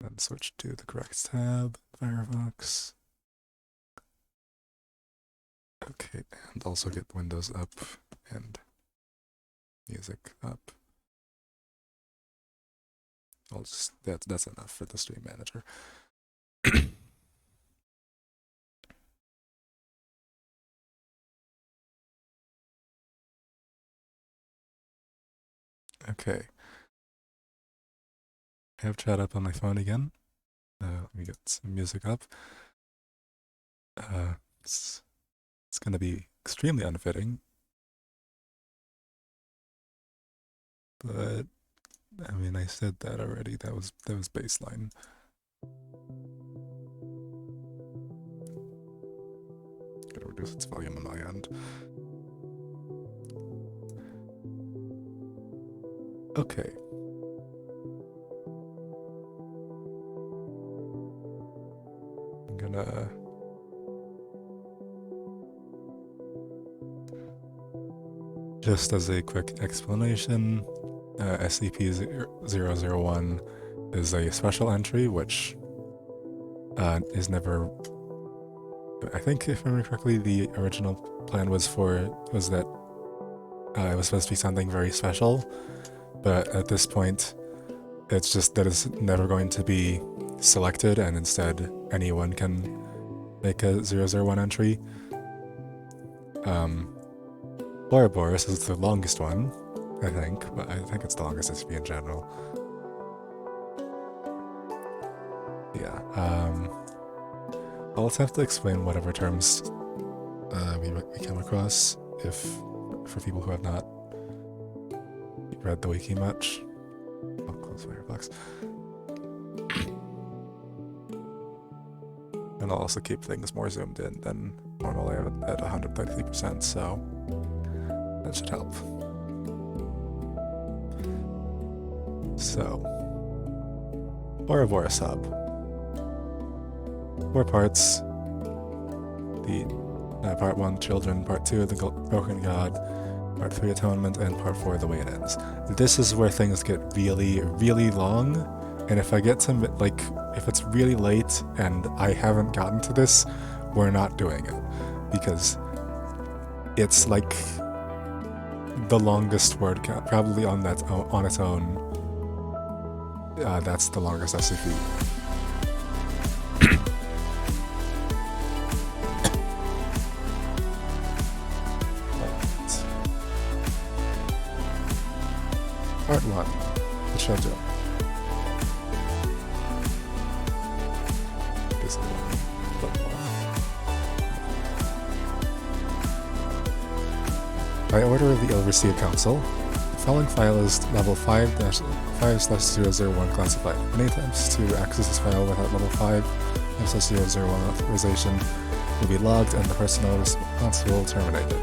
Then switch to the correct tab, Firefox. Okay, and also get Windows up and music up. I'll just that's enough for the stream manager. Okay. I have chat up on my phone again. Let me get some music up. It's gonna be extremely unfitting, but I mean, I said that already. That was baseline. Gotta reduce its volume on my end. Okay. I'm gonna just as a quick explanation, SCP-001 is a special entry which is never. I think, if I remember correctly, the original plan was that it was supposed to be something very special, but at this point, it's just that it's never going to be selected, and instead anyone can make a 001 entry. Ouroboros is the longest one, I think, but I think it's the longest SCP in general. Yeah, I'll also have to explain whatever terms we came across for people who have not read the wiki much. I'll close Firefox. And I'll also keep things more zoomed in than normally at 133%, so that should help. So, Ouroboros Hub. 4 parts. Part 1, Children, Part 2, The Broken God, Part 3, Atonement, and Part 4, The Way It Ends. This is where things get really, really long, and if I get to, like, if it's really late and I haven't gotten to this, we're not doing it, because it's like the longest word count, probably on its own. That's the longest SCP. Part 1, The Showdown. This is by order of the Overseer Council, the following file is level 5-5/001 classified. Any attempts to access this file without level 5/001 authorization will be logged and the personnel responsible terminated.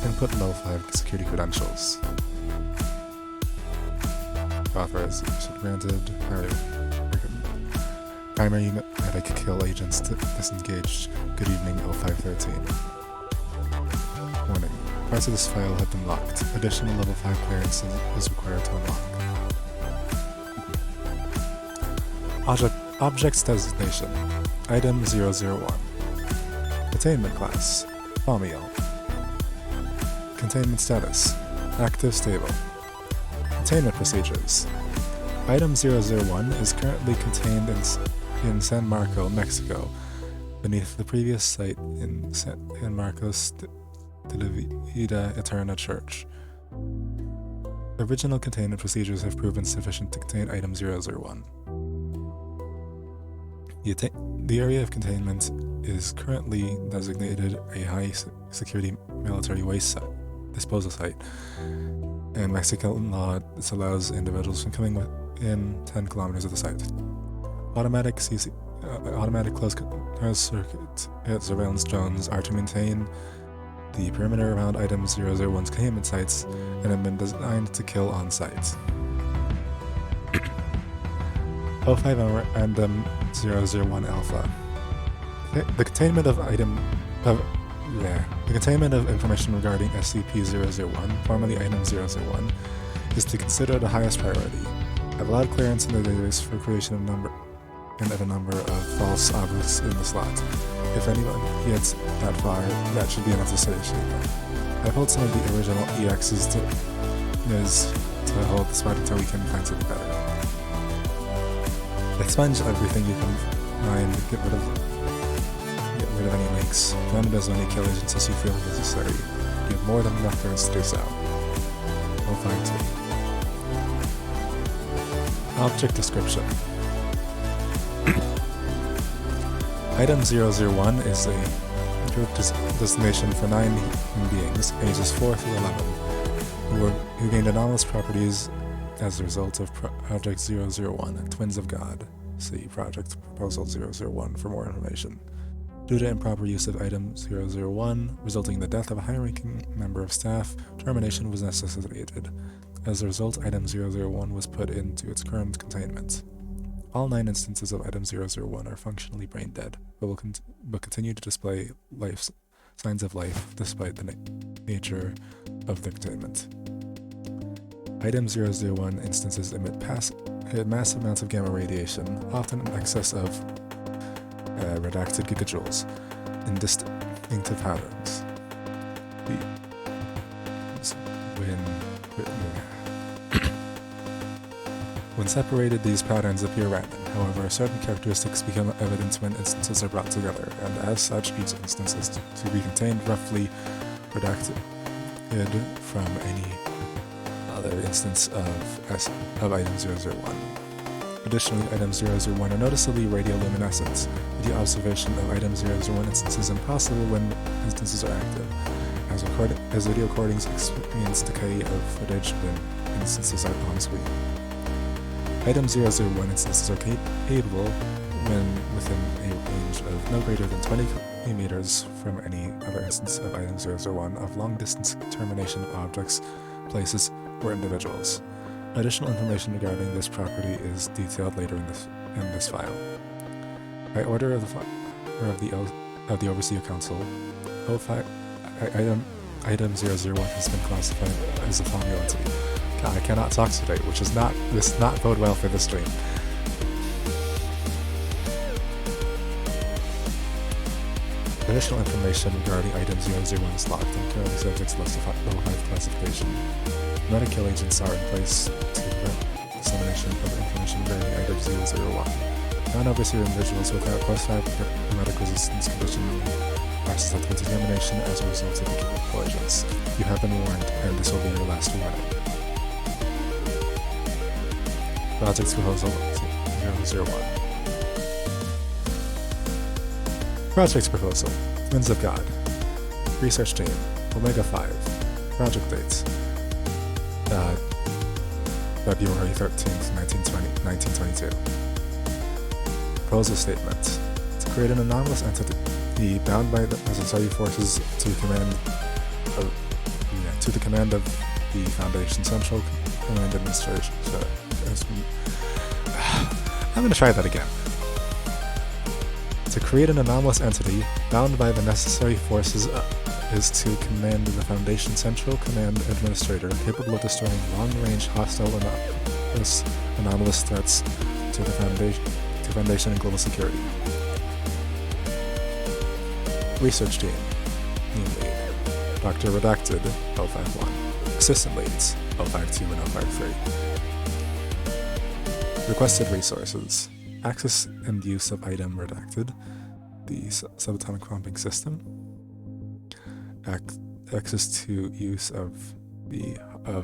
Input level 5 security credentials. Authorization granted. Primary medic kill agents disengaged. Good evening, 0513. Warning. Parts of this file have been locked. Additional level 5 clearance is required to unlock. Objects designation. Item 001. Attainment class. Familial. Containment status. Active stable. Containment procedures. Item 001 is currently contained in San Marco, Mexico, beneath the previous site in San Marcos de la Vida Eterna Church. Original containment procedures have proven sufficient to contain Item 001. The area of containment is currently designated a high-security military waste disposal site, and Mexican law allows individuals from coming within 10 kilometers of the site. Automatic closed circuit surveillance drones are to maintain the perimeter around Item 001's containment sites and have been designed to kill on site. 05 Random 001 Alpha. The containment of information regarding SCP-001, formerly Item 001, is to consider the highest priority. have allowed clearance in the database for creation of a number of false objects in the slot. If anyone gets that far, that should be enough to say achievement. I pulled some of the original EXs to hold the spot until we can find something better. Expunge everything you can find, get rid of any links. Run as many kill agents as you feel necessary. You have more than enough turns to do so. 052. Object description. Item 001 is a group destination for 9 human beings, ages 4 through 11, who gained anomalous properties as a result of Project 001, Twins of God. See Project Proposal 001 for more information. Due to improper use of Item 001, resulting in the death of a high-ranking member of staff, termination was necessitated. As a result, Item 001 was put into its current containment. All 9 instances of Item 001 are functionally brain-dead, but continue to display signs of life despite the nature of the containment. Item 001 instances emit massive amounts of gamma radiation, often in excess of redacted gigajoules, in distinctive patterns. When separated, these patterns appear random. However, certain characteristics become evident when instances are brought together, and as such, each instance is to be contained roughly redacted from any other instance of Item 001. Additionally, Item 001 are noticeably radioluminescent. The observation of Item 001 instances is impossible when instances are active, as video recordings experience decay of footage when instances are on screen. Item 001 instances are capable when within a range of no greater than 20 meters from any other instance of Item 001 of long-distance termination of objects, places, or individuals. Additional information regarding this property is detailed later in this file. By order of the Overseer Council, Item 001 has been classified as a formula entity. God, I cannot talk today, this does not bode well for the stream. Additional information regarding Item 001 is locked and currently subject to level 5 classification. Medical agents are in place to prevent dissemination of information regarding Item 001. Non-overseer individuals without post-traumatic resistance condition are susceptible to contamination as a result of the chemical agents. You have been warned, and this will be your last warning. Project Proposal 001. Project Proposal. Twins of God. Research Team. Omega 5. Project Dates. February 13th, 1922. Proposal Statement. To create an anomalous entity bound by the necessary forces to the command of the Foundation Central Command Administration. I'm going to try that again. To create an anomalous entity bound by the necessary forces is to command the Foundation Central Command Administrator capable of destroying long-range hostile anomalous threats to the Foundation and global security. Research Team. Team Lead. Dr. Redacted, 051. Assistant Leads, 052 and 053. Requested resources. Access and use of Item Redacted, the subatomic pumping system. Access to use of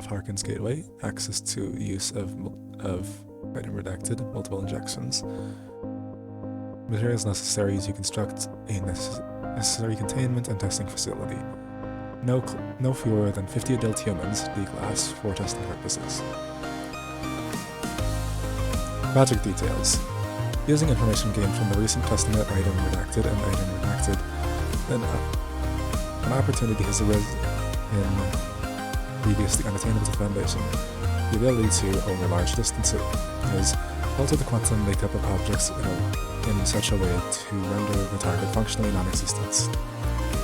Harkin's Gateway. Access to use of Item Redacted, multiple injections. Materials necessary to construct a necessary containment and testing facility. No fewer than 50 adult humans, D-Class, for testing purposes. Project details. Using information gained from the recent testing of Item Redacted and Item Redacted, then an opportunity has arisen in previously unattainable to the Foundation. The ability to, over large distances, alter the quantum makeup of objects in such a way to render the target functionally non-existent.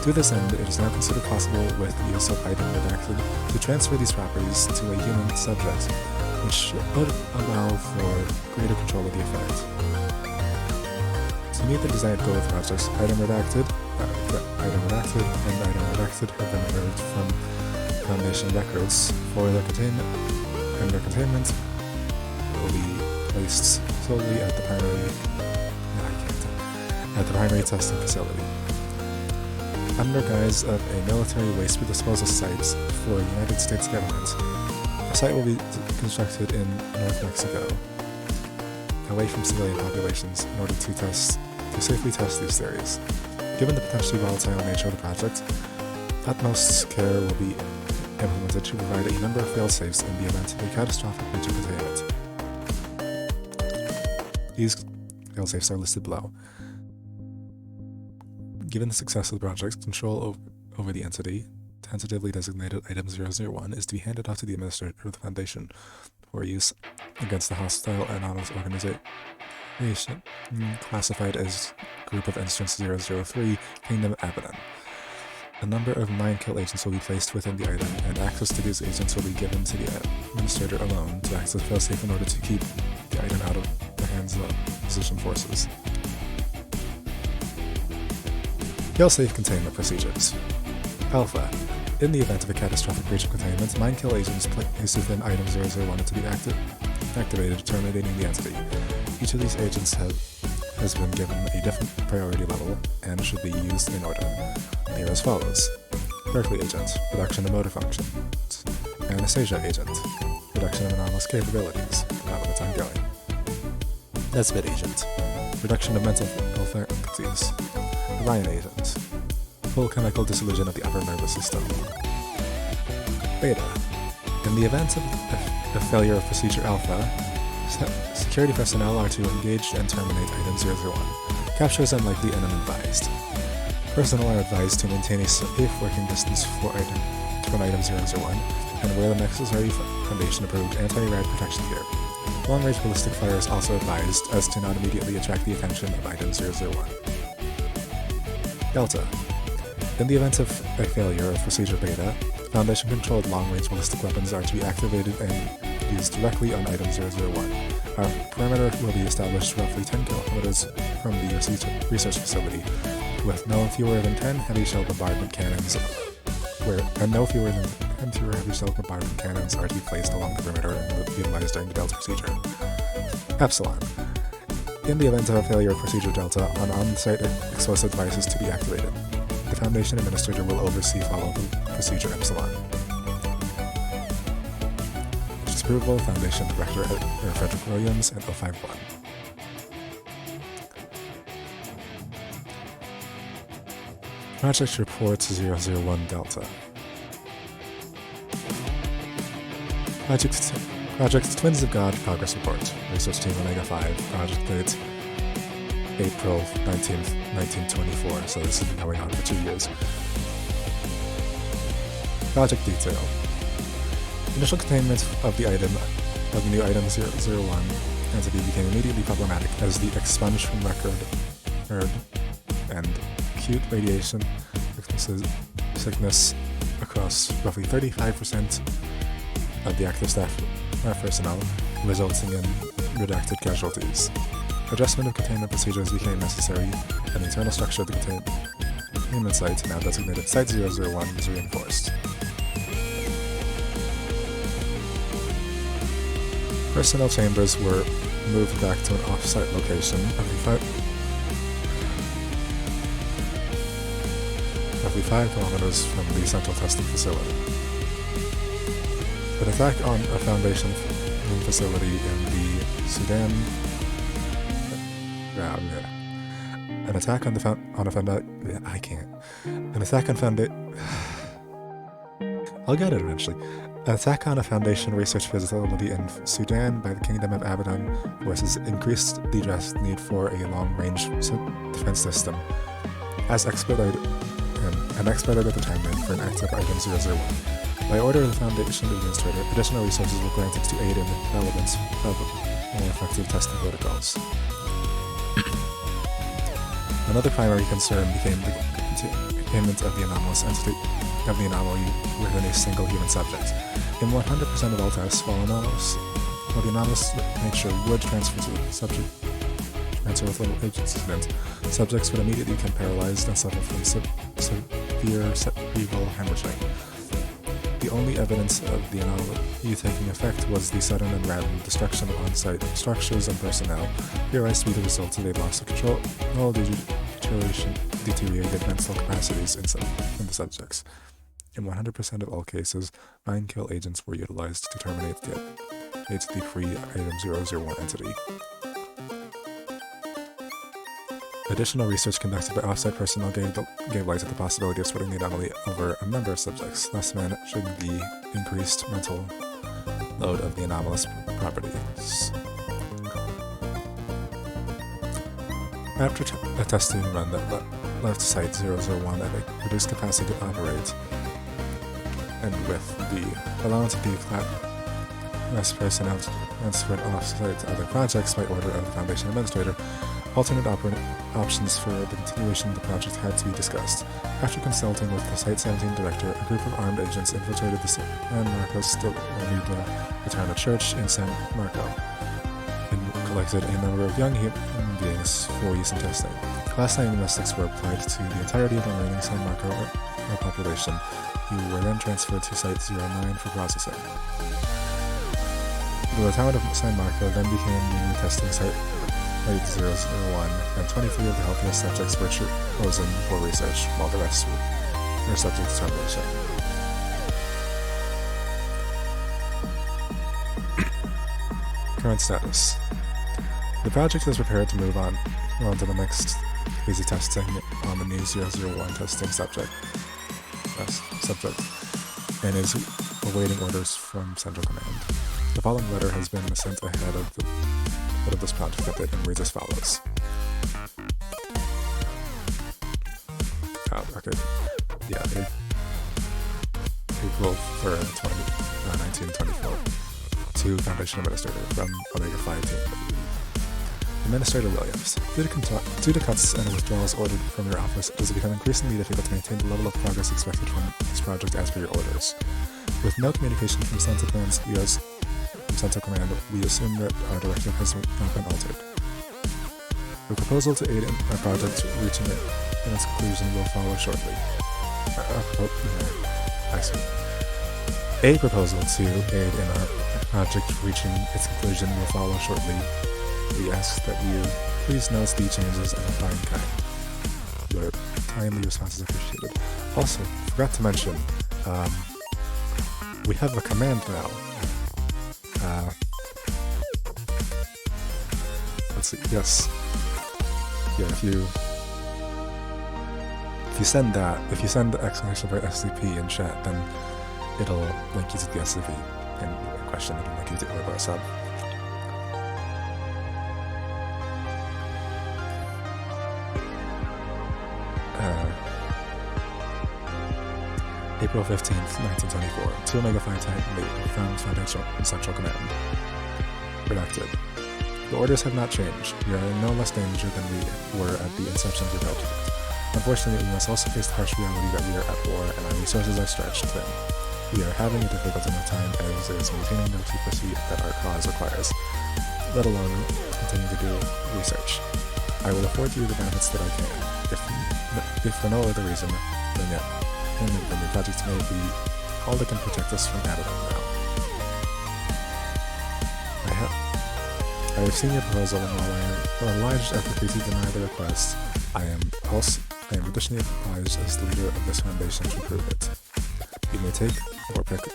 To this end, it is now considered possible with the use of Item Redacted to transfer these properties to a human subject which would allow for greater control of the effect. To meet the desired goal of the projects, item redacted, and item redacted have been removed from Foundation records for their containment, and their containment will be placed solely at the primary testing facility. Under guise of a military waste disposal site for the United States government, a site will be constructed in North Mexico, away from civilian populations, in order to safely test these theories. Given the potentially volatile nature of the project, utmost care will be implemented to provide a number of fail-safes in the event of a catastrophic breach of containment. These fail-safes are listed below. Given the success of the project, control over the entity, tentatively designated Item 001, is to be handed off to the administrator of the Foundation for use against the hostile anonymous organization classified as Group of Instance 003, Kingdom of Abaddon. A number of mind-kill agents will be placed within the item, and access to these agents will be given to the administrator alone to access failsafe in order to keep the item out of the hands of opposition forces. Failsafe containment procedures. Alpha. In the event of a catastrophic breach of containment, mind-kill agents placed within Item 001 to be activated, terminating the entity. Each of these agents has been given a different priority level and should be used in order. They are as follows. Berkeley agent, reduction of motor functions. Anastasia agent, reduction of anomalous capabilities, development ongoing. Nesbit agent, reduction of mental faculties. Ryan agent, full chemical dissolution of the upper nervous system. Beta, in the event of a failure of Procedure Alpha, security personnel are to engage and terminate Item 001. Capture is unlikely and unadvised. Personnel are advised to maintain a safe working distance from Item 001 and wear the necessary Foundation-approved anti-rad protection gear. Long-range ballistic fire is also advised as to not immediately attract the attention of Item 001. Delta. In the event of a failure of Procedure Beta, Foundation-controlled long-range ballistic weapons are to be activated and used directly on Item 001. Our perimeter will be established roughly 10 kilometers from the research facility, with no fewer than 10 heavy shell bombardment cannons, no fewer than 10 heavy shell bombardment cannons are to be placed along the perimeter and utilized during the Delta procedure. Epsilon. In the event of a failure of Procedure Delta, an on-site explosive device is to be activated. The Foundation Administrator will oversee follow-up Procedure Epsilon. Approval, Foundation Director Frederick Williams, and 051. Project Report 001 Delta. Project Twins of God Progress Report. Research Team Omega 5. Project date April 19th, 1924. So this has been going on for 2 years. Project Detail. Initial containment of the new Item 001 entity became immediately problematic as the expunge from record and acute radiation sickness across roughly 35% of the active staff personnel, resulting in redacted casualties. Adjustment of containment procedures became necessary, and the internal structure of the containment site, now designated Site 001, was reinforced. Personnel chambers were moved back to an off-site location roughly 5 kilometers from the central testing facility. An attack on a Foundation facility in the Sudan. An attack on the I'll get it eventually. An attack on a Foundation research facility in Sudan by the Kingdom of Abaddon forces increased the need for a long-range defense system. An expedited the timeline for an active Item 001. By order of the Foundation Administrator, additional resources were granted to aid in the development of more effective testing protocols. Another primary concern became the containment of the anomaly within a single human subject. In 100% of all tests, while anomalous While the anomalous nature would transfer to the subject with little agency, subjects would immediately become paralyzed and suffer from severe cerebral hemorrhaging. The only evidence of the anomaly taking effect was the sudden and random destruction of on-site structures and personnel, theorized to be the result of a loss of control due to deteriorated mental capacities in the subjects. In 100% of all cases, mind-kill agents were utilized to terminate the free Item 001 entity. Additional research conducted by off-site personnel gave light to the possibility of spreading the anomaly over a number of subjects, thus managing the increased mental load of the anomalous properties. After a testing run that left Site 001 at a reduced capacity to operate, and with the allowance of the class personnel transferred off-site to other projects by order of the Foundation Administrator, alternate options for the continuation of the project had to be discussed. After consulting with the Site 17 director, a group of armed agents infiltrated the San Marcos return a church in San Marco and collected a number of young human beings for use in testing. Class 9 domestics were applied to the entirety of the remaining San Marco population, who were then transferred to Site 09 for processing. The town of San Marco then became the new testing site 001, and 23 of the healthiest subjects were chosen for research, while the rest were subject to termination. Current status. The project is prepared to move on to the next phase of testing on the new 001 testing subject, and is awaiting orders from Central Command. The following letter has been sent ahead of this project update and reads as follows. April 3rd, 1924. To Foundation Administrator from Omega 5 team. Administrator Williams, due to cuts and withdrawals ordered from your office, it has become increasingly difficult to maintain the level of progress expected from this project as per your orders. With no communication from Central Command, we assume that our directive has not been altered. The proposal to aid in our project reaching its conclusion will follow shortly. A proposal to aid in our project reaching its conclusion will follow shortly. We ask that you please note the changes of a fine kind. Your timely response is appreciated. Also, forgot to mention, we have a command now. Let's see, yes. Yeah, if you send the exclamation point SCP in chat, then it'll link you to the SCP in question, it'll link you to Ouroboros sub. April 15th, 1924. 2 Omega 5 Titan lead from Foundation Central Command. Redacted. The orders have not changed. We are in no less danger than we were at the inception of the project. Unfortunately, we must also face the harsh reality that we are at war and our resources are stretched thin. We are having a difficult enough time as there is maintaining the secrecy that our cause requires, let alone continuing to do research. I will afford you the benefits that I can, if for no other reason than yet. And the new project may be all that can protect us from Abaddon now. I have seen your proposal, and while I am obliged ethically to deny the request, I am additionally obliged as the leader of this foundation to prove it. You may take or pick up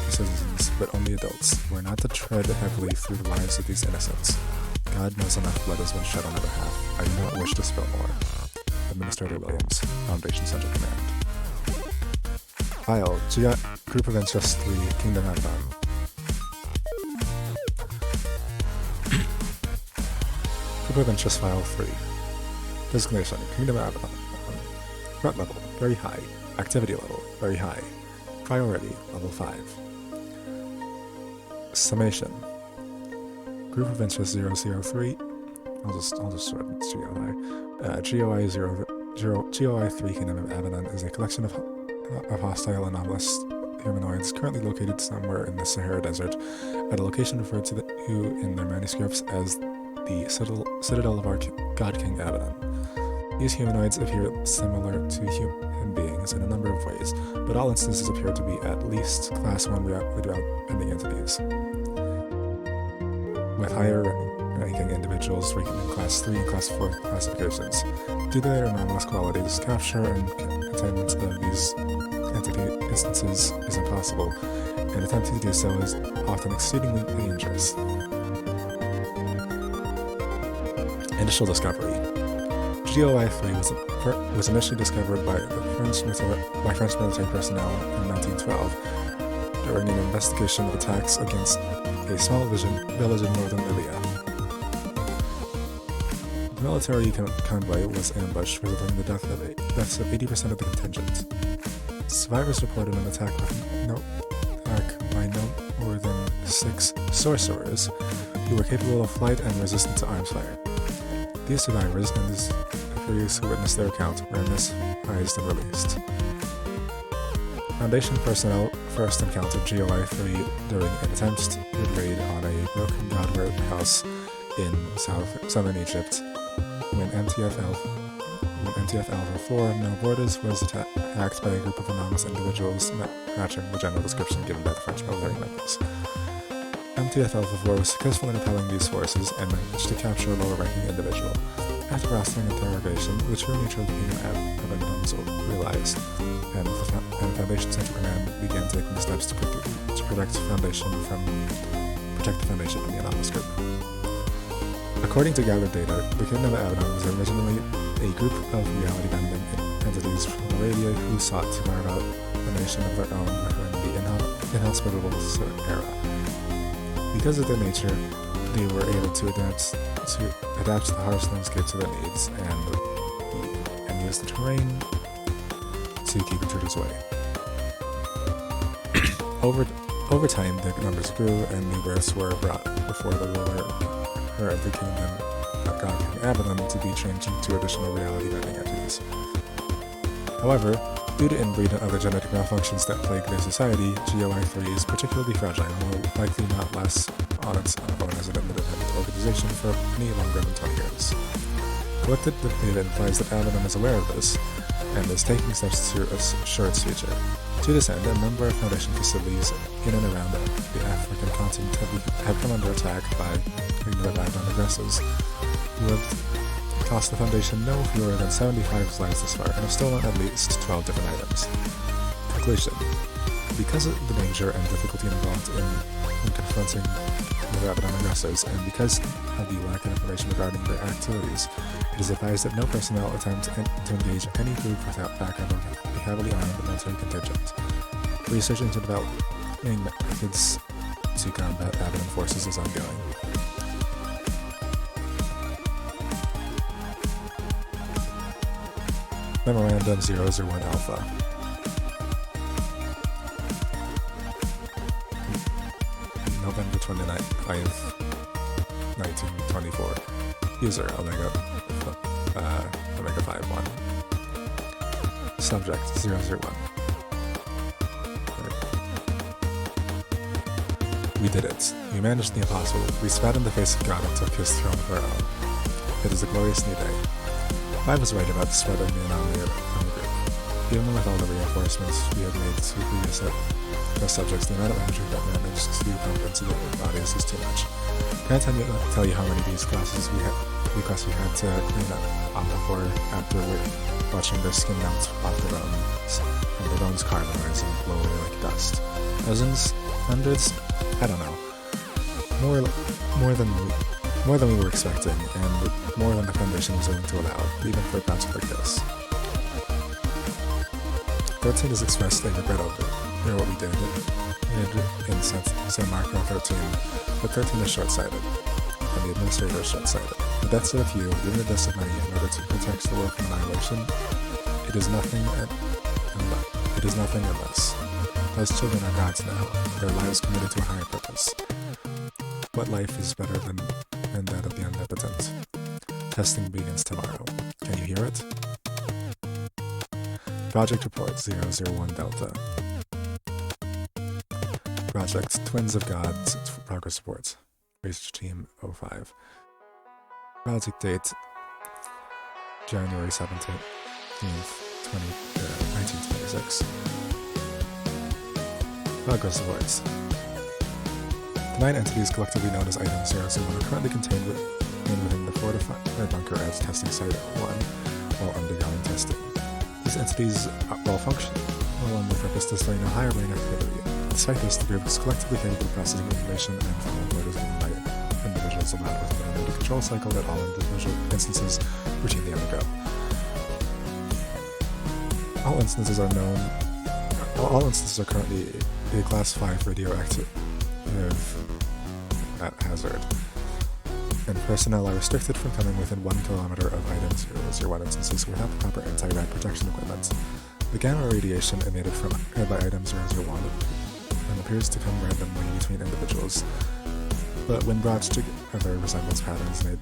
citizens, but only adults. We're not to tread heavily through the lives of these innocents. God knows enough blood has been shed on our behalf. I do not wish to spill more. Administrator Williams, Foundation Central Command. File, Group of Interest 3, Kingdom Abaddon. Group of Interest File 3. Designation, Kingdom Abaddon. Threat level, very high. Activity level, very high. Priority, level 5. Summation. Group of Interest 003. I'll just short it, GOI 3 Kingdom of Abaddon is a collection of hostile anomalous humanoids currently located somewhere in the Sahara Desert at a location referred to in their manuscripts as the Citadel of our God King Abaddon. These humanoids appear similar to human beings in a number of ways, but all instances appear to be at least Class 1 reality-bending entities, with higher ranking individuals ranking in Class 3 and Class 4 classifications. Due to their anomalous qualities, capture and containment of these entity instances is impossible, and attempting to do so is often exceedingly dangerous. Initial discovery. GOI-3 was initially discovered by French military personnel in 1912 during an investigation of attacks against a small village in northern Libya. The military convoy was ambushed, resulting in the deaths of 80% of the contingent. Survivors reported an attack by no more than 6 sorcerers who were capable of flight and resistant to arms fire. These survivors and the crews who witnessed their account were misprized and released. Foundation personnel first encountered GOI-3 during an attempt to raid on a broken god warehouse in southern Egypt when MTF Alpha 4 No Borders was attacked by a group of anonymous individuals matching the general description given by the French military members. MTF Alpha 4 was successful in repelling these forces and managed to capture a lower-ranking individual. After rostering interrogation, the true nature of the Kingdom Abaddon was realized, and the Foundation Central Command began taking steps to protect the Foundation from the anonymous group. According to gathered data, the Kingdom of Abaddon was originally a group of reality-bending entities from Arabia who sought to carve out a nation of their own within the inhospitable era. Because of their nature, they were able to adapt the harsh landscape to their needs and use the terrain to keep intruders away. Over time, their numbers grew and new births were brought before the ruler of the Kingdom of God King Abaddon to be changed into additional reality-bending entities. However, due to inbreed and other genetic malfunctions that plague their society, GOI-3 is particularly fragile and will likely not last on its own as an independent organization for any longer than 20 years. Collected data implies that Abaddon is aware of this and is taking steps to assure its future. To this end, a number of Foundation facilities in and around the African continent have come under attack by ignorant Abaddon aggressors who have cost the Foundation no fewer than 75 lives thus far and have stolen at least 12 different items. Conclusion. Because of the danger and difficulty involved in confronting the Abaddon aggressors, and because of the lack of information regarding their activities, it is advised that no personnel attempt to engage any group without backup of a heavily armed military contingent. Research into developing methods to combat Abaddon forces is ongoing. Memorandum 001 Alpha. November 29th, 1924. User Omega 51. Subject 001. We did it. We managed the impossible. We spat in the face of God and took his throne of our own. It is a glorious new day. I was right about the spread of the anomaly on the group. Even with all the reinforcements we had made to previous test subjects, the amount of energy that managed to pump into their bodies is too much. Can I tell you how many of these classes we had to clean up before after watching their skin melt off their bones, and their bones carbonize and blow away like dust? Dozens? Hundreds? I don't know. More than we were expecting, and more than the Foundation was willing to allow, even for a project like this. 13 is expressed a regret over what we did in San Marco 13, but 13 is short-sighted, and the administrator is short-sighted. The deaths of a few, given the deaths of many in order to protect the world from annihilation, it is nothing unless those children are gods now, their lives committed to a higher purpose. What life is better than that of the omnipotent? Testing begins tomorrow. Can you hear it? Project Report 001 Delta. Project Twins of Gods progress reports. Research Team 05. Project date January 17th, 1926. Progress reports. The 9 entities collectively known as Item 001 are currently contained within the fortified bunker at Testing Site 1 while undergoing testing. These entities while functioning on the purpose displaying a higher brain activity. Despite this, the group is collectively capable of processing information and following orders given by individuals allowed within a limited control cycle that all individual instances routinely undergo. All instances are currently a Class 5 radioactive hazard, and personnel are restricted from coming within 1 kilometer of Item 001 instances without the proper anti-rad protection equipment. The gamma radiation emitted by Item 001 appears to come randomly between individuals, but when brought together resembles patterns made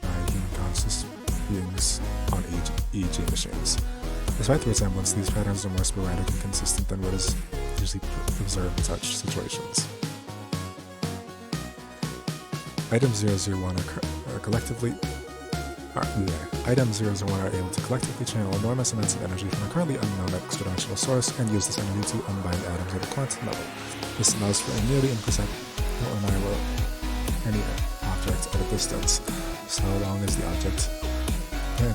by human conscious beings on EEG machines. Despite the resemblance, these patterns are more sporadic and consistent than what is usually observed in such situations. Items 001 Items 001 are able to collectively channel enormous amounts of energy from a currently unknown extra-dimensional source and use this energy to unbind atoms at a quantum level. This allows for a nearly imperceptible annihilation of any object at a distance, so long as the object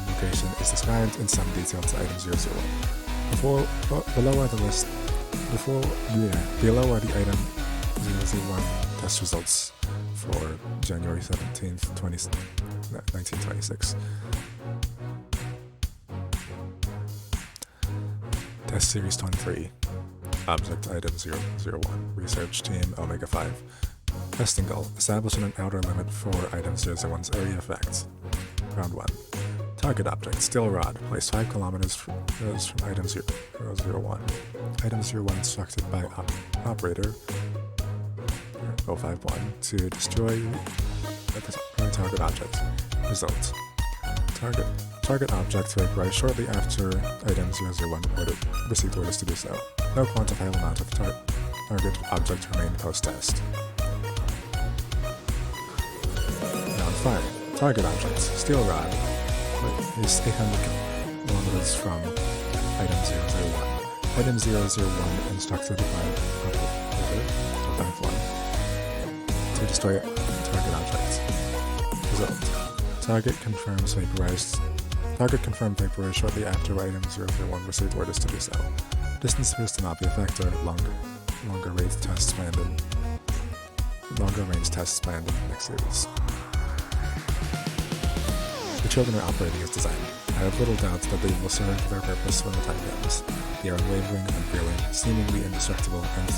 location is described in some detail to Item 001. Below are the Item 001 test results for January 17th, 1926. Test Series 23. Object Item 001. Research Team Omega 5. Testing goal. Establishing an outer limit for Item 001's area effect. Round 1. Target object. Steel rod. Placed 5 kilometers from Item 001. Item 01 instructed by operator 051 to destroy the target object. Result. Target object vaporized shortly after Item 001 received orders to do so. No quantifiable amount of target object remained post-test. Round 5. Target object. Steel rod. Is 800 kilometers from Item 001. Item 001 instructed by operator 051 to destroy target object. Result. Target confirmed vaporized shortly after Item 001 received orders to do so. Distance appears to not be a factor. Longer range tests planned in the next series. The children are operating as designed. I have little doubt that they will serve their purpose when the time comes. They are unwavering, unfeeling, seemingly indestructible, and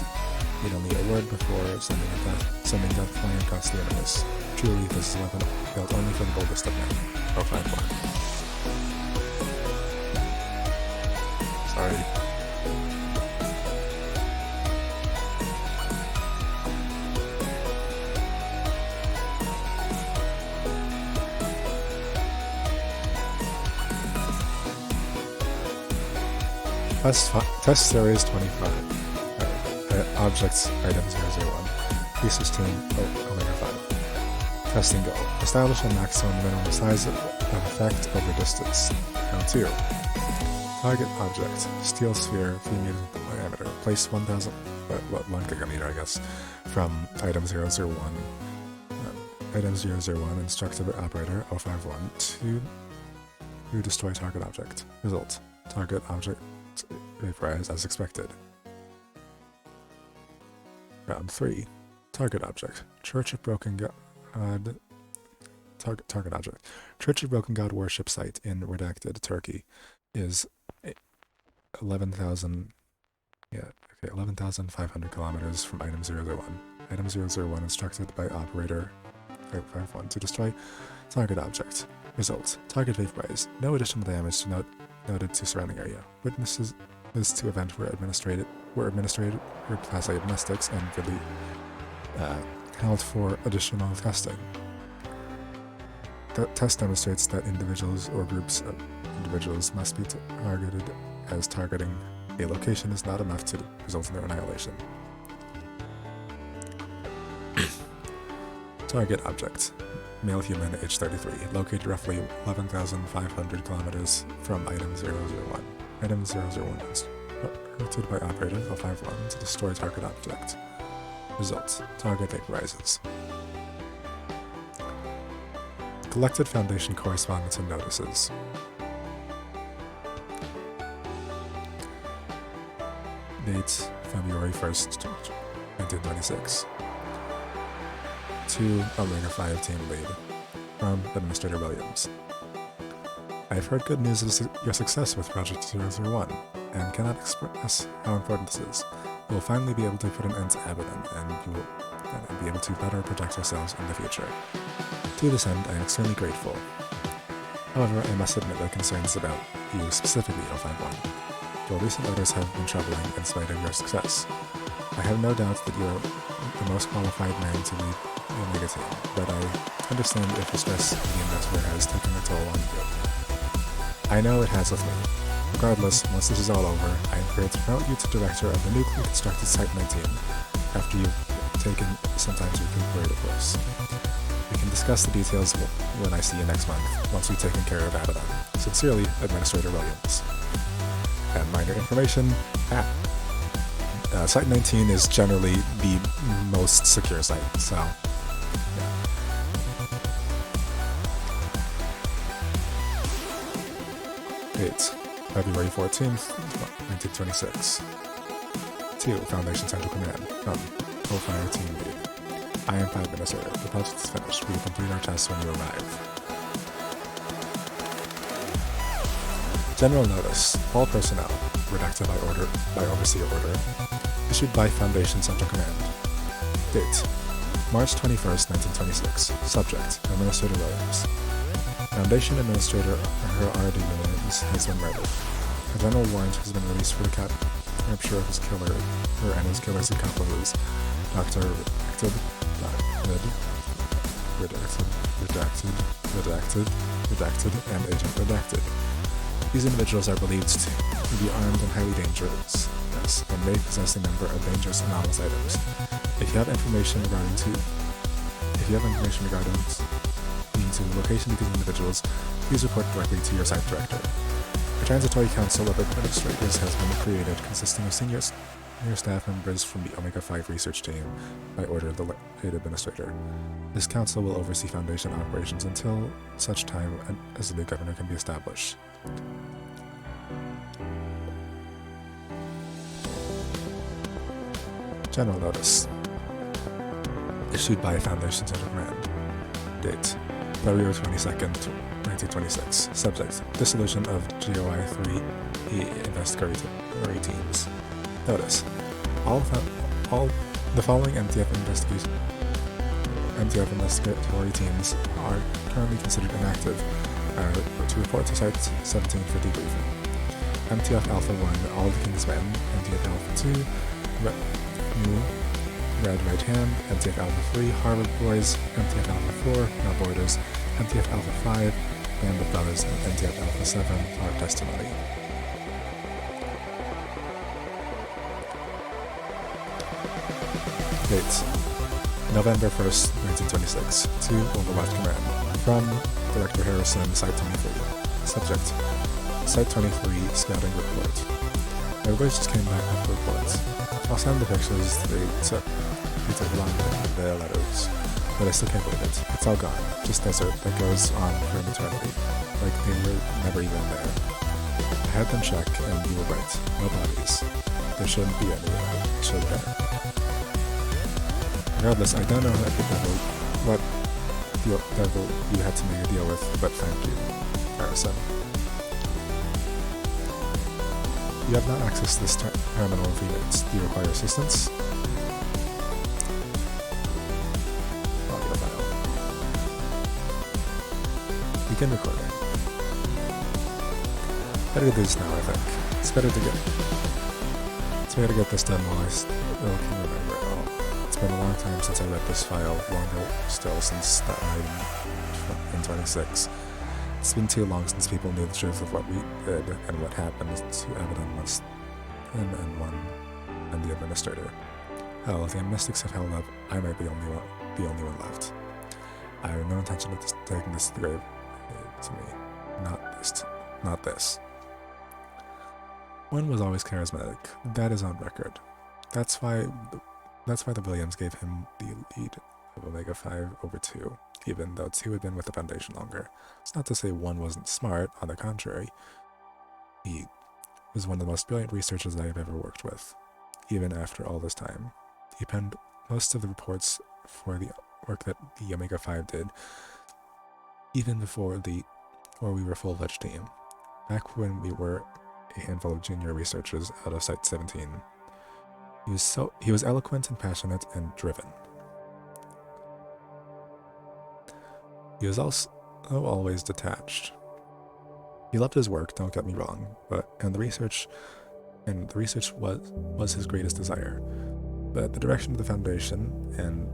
need only a word before sending death flying across the universe. Truly, this is a weapon built only for the boldest of men. 051. Sorry. Test Series 25. Objects Item 001. Research Team Omega 5. Testing goal. Establish a maximum minimum size of effect over distance. Round 2. Target object. Steel sphere, 3 meters diameter. Place 1 gigameter, I guess, from Item 001. Item 001 instructed operator 051 to destroy target object. Result. Target object vaporized as expected. Round 3. Target object. Church of Broken God. Target object. Church of Broken God worship site in redacted Turkey is 11,500 kilometers from Item 001. Item 001 instructed by operator 551 to destroy target object. Result. Target vaporized. No additional damage noted to surrounding area. Witnesses to event were administrated class A domestics and really held for additional testing. The test demonstrates that individuals or groups of individuals must be targeted, as targeting a location is not enough to result in their annihilation. Target object. Male human, age 33, located roughly 11,500 kilometers from item 001. Item 001 is routed by operator 051 to destroy target object. Results. Target vaporizes. Collected Foundation correspondence and notices. Date February 1st, 1926. To Omega 5 team lead. From Administrator Williams. I have heard good news of your success with Project 001, and cannot express how important this is. We will finally be able to put an end to Abaddon, and you will be able to better protect ourselves in the future. To this end, I am extremely grateful. However, I must admit my concerns about you specifically, 051. Your recent orders have been troubling in spite of your success. I have no doubt that you are the most qualified man to lead the Omega team, but I understand if the stress of the investment has taken a toll on you. I know it has with me. Regardless, once this is all over, I am prepared to promote you to Director of the newly constructed Site 19, after you've taken some time to recuperate, of course. We can discuss the details when I see you next month, once we've taken care of Abaddon. Sincerely, Administrator Williams. And minor information, Site 19 is generally the most secure site, so yeah. Date, February 14th, 1926. To Foundation Central Command, from Co-Fire Team Lead. I am 5 Administrator. The project is finished. We will complete our tests when you arrive. General notice. All personnel. Redacted by Overseer Order. Issued by Foundation Central Command. Date. March 21st, 1926. Subject. Administrator Williams. Foundation Administrator R.D. Williams has been murdered. A general warrant has been released for the capture of his killer, and his killer's accomplices, Dr. Redacted, and Agent Redacted. These individuals are believed to be armed and highly dangerous, and may possess a number of dangerous anomalous items. If you have information regarding the location of these individuals, please report directly to your site director. A transitory council of administrators has been created, consisting of senior staff members from the Omega 5 research team, by order of the lead administrator. This council will oversee Foundation operations until such time as the new governor can be established. General notice. Issued by Foundation Central Command. Date. February 22nd, 1926. Subject. Dissolution of GOI 3E investigatory teams. Notice. All the following MTF investigatory teams are currently considered inactive to report to Site 17 for debriefing. MTF Alpha 1, All the King's Men. MTF Alpha 2, Red Right Hand. MTF Alpha 3, Harvard Boys. MTF Alpha 4, No Borders. MTF Alpha 5, Band of Brothers, and MTF Alpha 7, Our Testimony. Date. November 1st, 1926. To Overwatch Command. From Director Harrison, Site 23. Subject. Site 23, Scouting Report. My village just came back with reports. I'll send the pictures they took along with the letters. But I still can't believe it. It's all gone. Just desert that goes on for an eternity. Like they were never even there. I had them check, and you were right. No bodies. There shouldn't be any. Should there. Regardless, I don't know what devil you had to make a deal with, but thank you, Harrison. You have not accessed this terminal in 3 minutes. Do you require assistance? Audio file. Begin recording. Better do this now, I think. It's better to get this done while I still can remember it all. It's been a long time since I read this file, longer still since that night in 26. It's been too long since people knew the truth of what we did and what happened to Abaddon once him and the administrator. Hell, if the mystics have held up, I might be the only one left. I have no intention of taking this to the grave. To me. Not this. One was always charismatic. That is on record. That's why the Williams gave him the lead of Omega 5 over 2, even though 2 had been with the Foundation longer. It's not to say 1 wasn't smart, on the contrary. He was one of the most brilliant researchers I have ever worked with, even after all this time. He penned most of the reports for the work that the Omega 5 did, even before we were a full-fledged team, back when we were a handful of junior researchers out of Site 17. He was eloquent and passionate and driven. He was also always detached. He loved his work, don't get me wrong, and the research was his greatest desire. But the direction of the Foundation and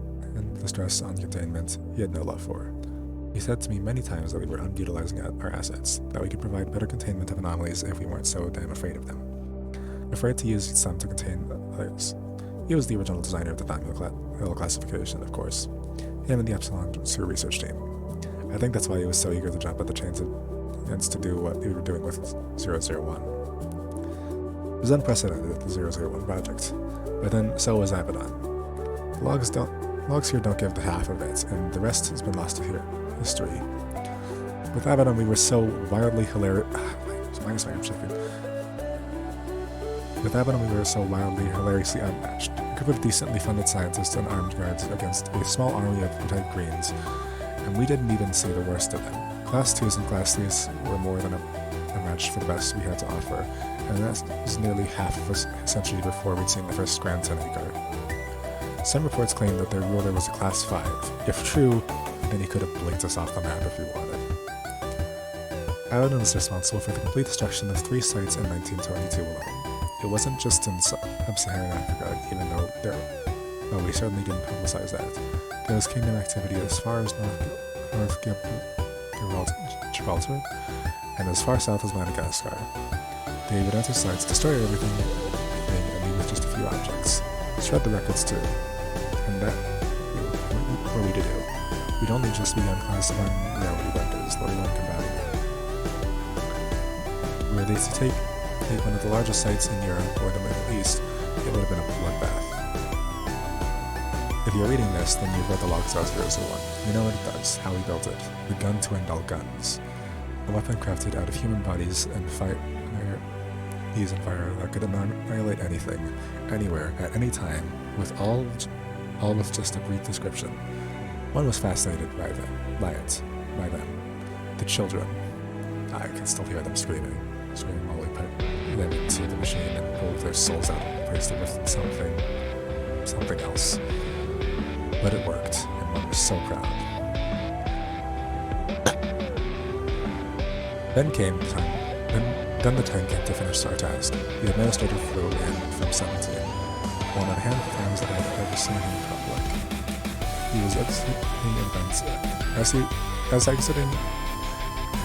the stress on containment he had no love for. He said to me many times that we were underutilizing our assets, that we could provide better containment of anomalies if we weren't so damn afraid of them. Afraid to use some to contain others. He was the original designer of the Thymol classification, of course. Him and the Epsilon sewer research team. I think that's why he was so eager to jump at the chance to do what we were doing with 001. It was unprecedented, the 001 project, but then so was Abaddon. Logs here don't give the half of it, and the rest has been lost to history. With Abaddon, we were so wildly hilariously unmatched. A group of decently funded scientists and armed guards against a small army of retired Greens, and we didn't even see the worst of them. Class 2s and Class 3s were more than a match for the best we had to offer, and that was nearly half of a century before we'd seen the first Grand Senate Guard. Some reports claim that their ruler was a Class 5. If true, then he could have blinked us off the map if he wanted. Abaddon was responsible for the complete destruction of 3 sites in 1922 alone. It wasn't just in sub-Saharan Africa, even though we certainly didn't publicize that. There was kingdom activity as far as North Gibraltar, and as far south as Madagascar. They would enter sites, destroy everything, and leave with just a few objects. Shred the records too. And that were we to do. We'd only just begun classifying reality vendors, let alone combating them. Were they to take one of the largest sites in Europe or the Middle East, it would have been a bloodbath. If you're reading this, then you've read the logs about 001. You know what it does, how he built it. The gun to end all guns. A weapon crafted out of human bodies and fire that could annihilate anything, anywhere, at any time, with all with just a brief description. One was fascinated by them. The children. I can still hear them screaming while we put them into the machine and pulled their souls out and replaced them with something else. But it worked, and one was so proud. Then the time came to finish our task. The administrator flew in from 17, one of the handful of times that I've ever seen him in public. He was exiting events.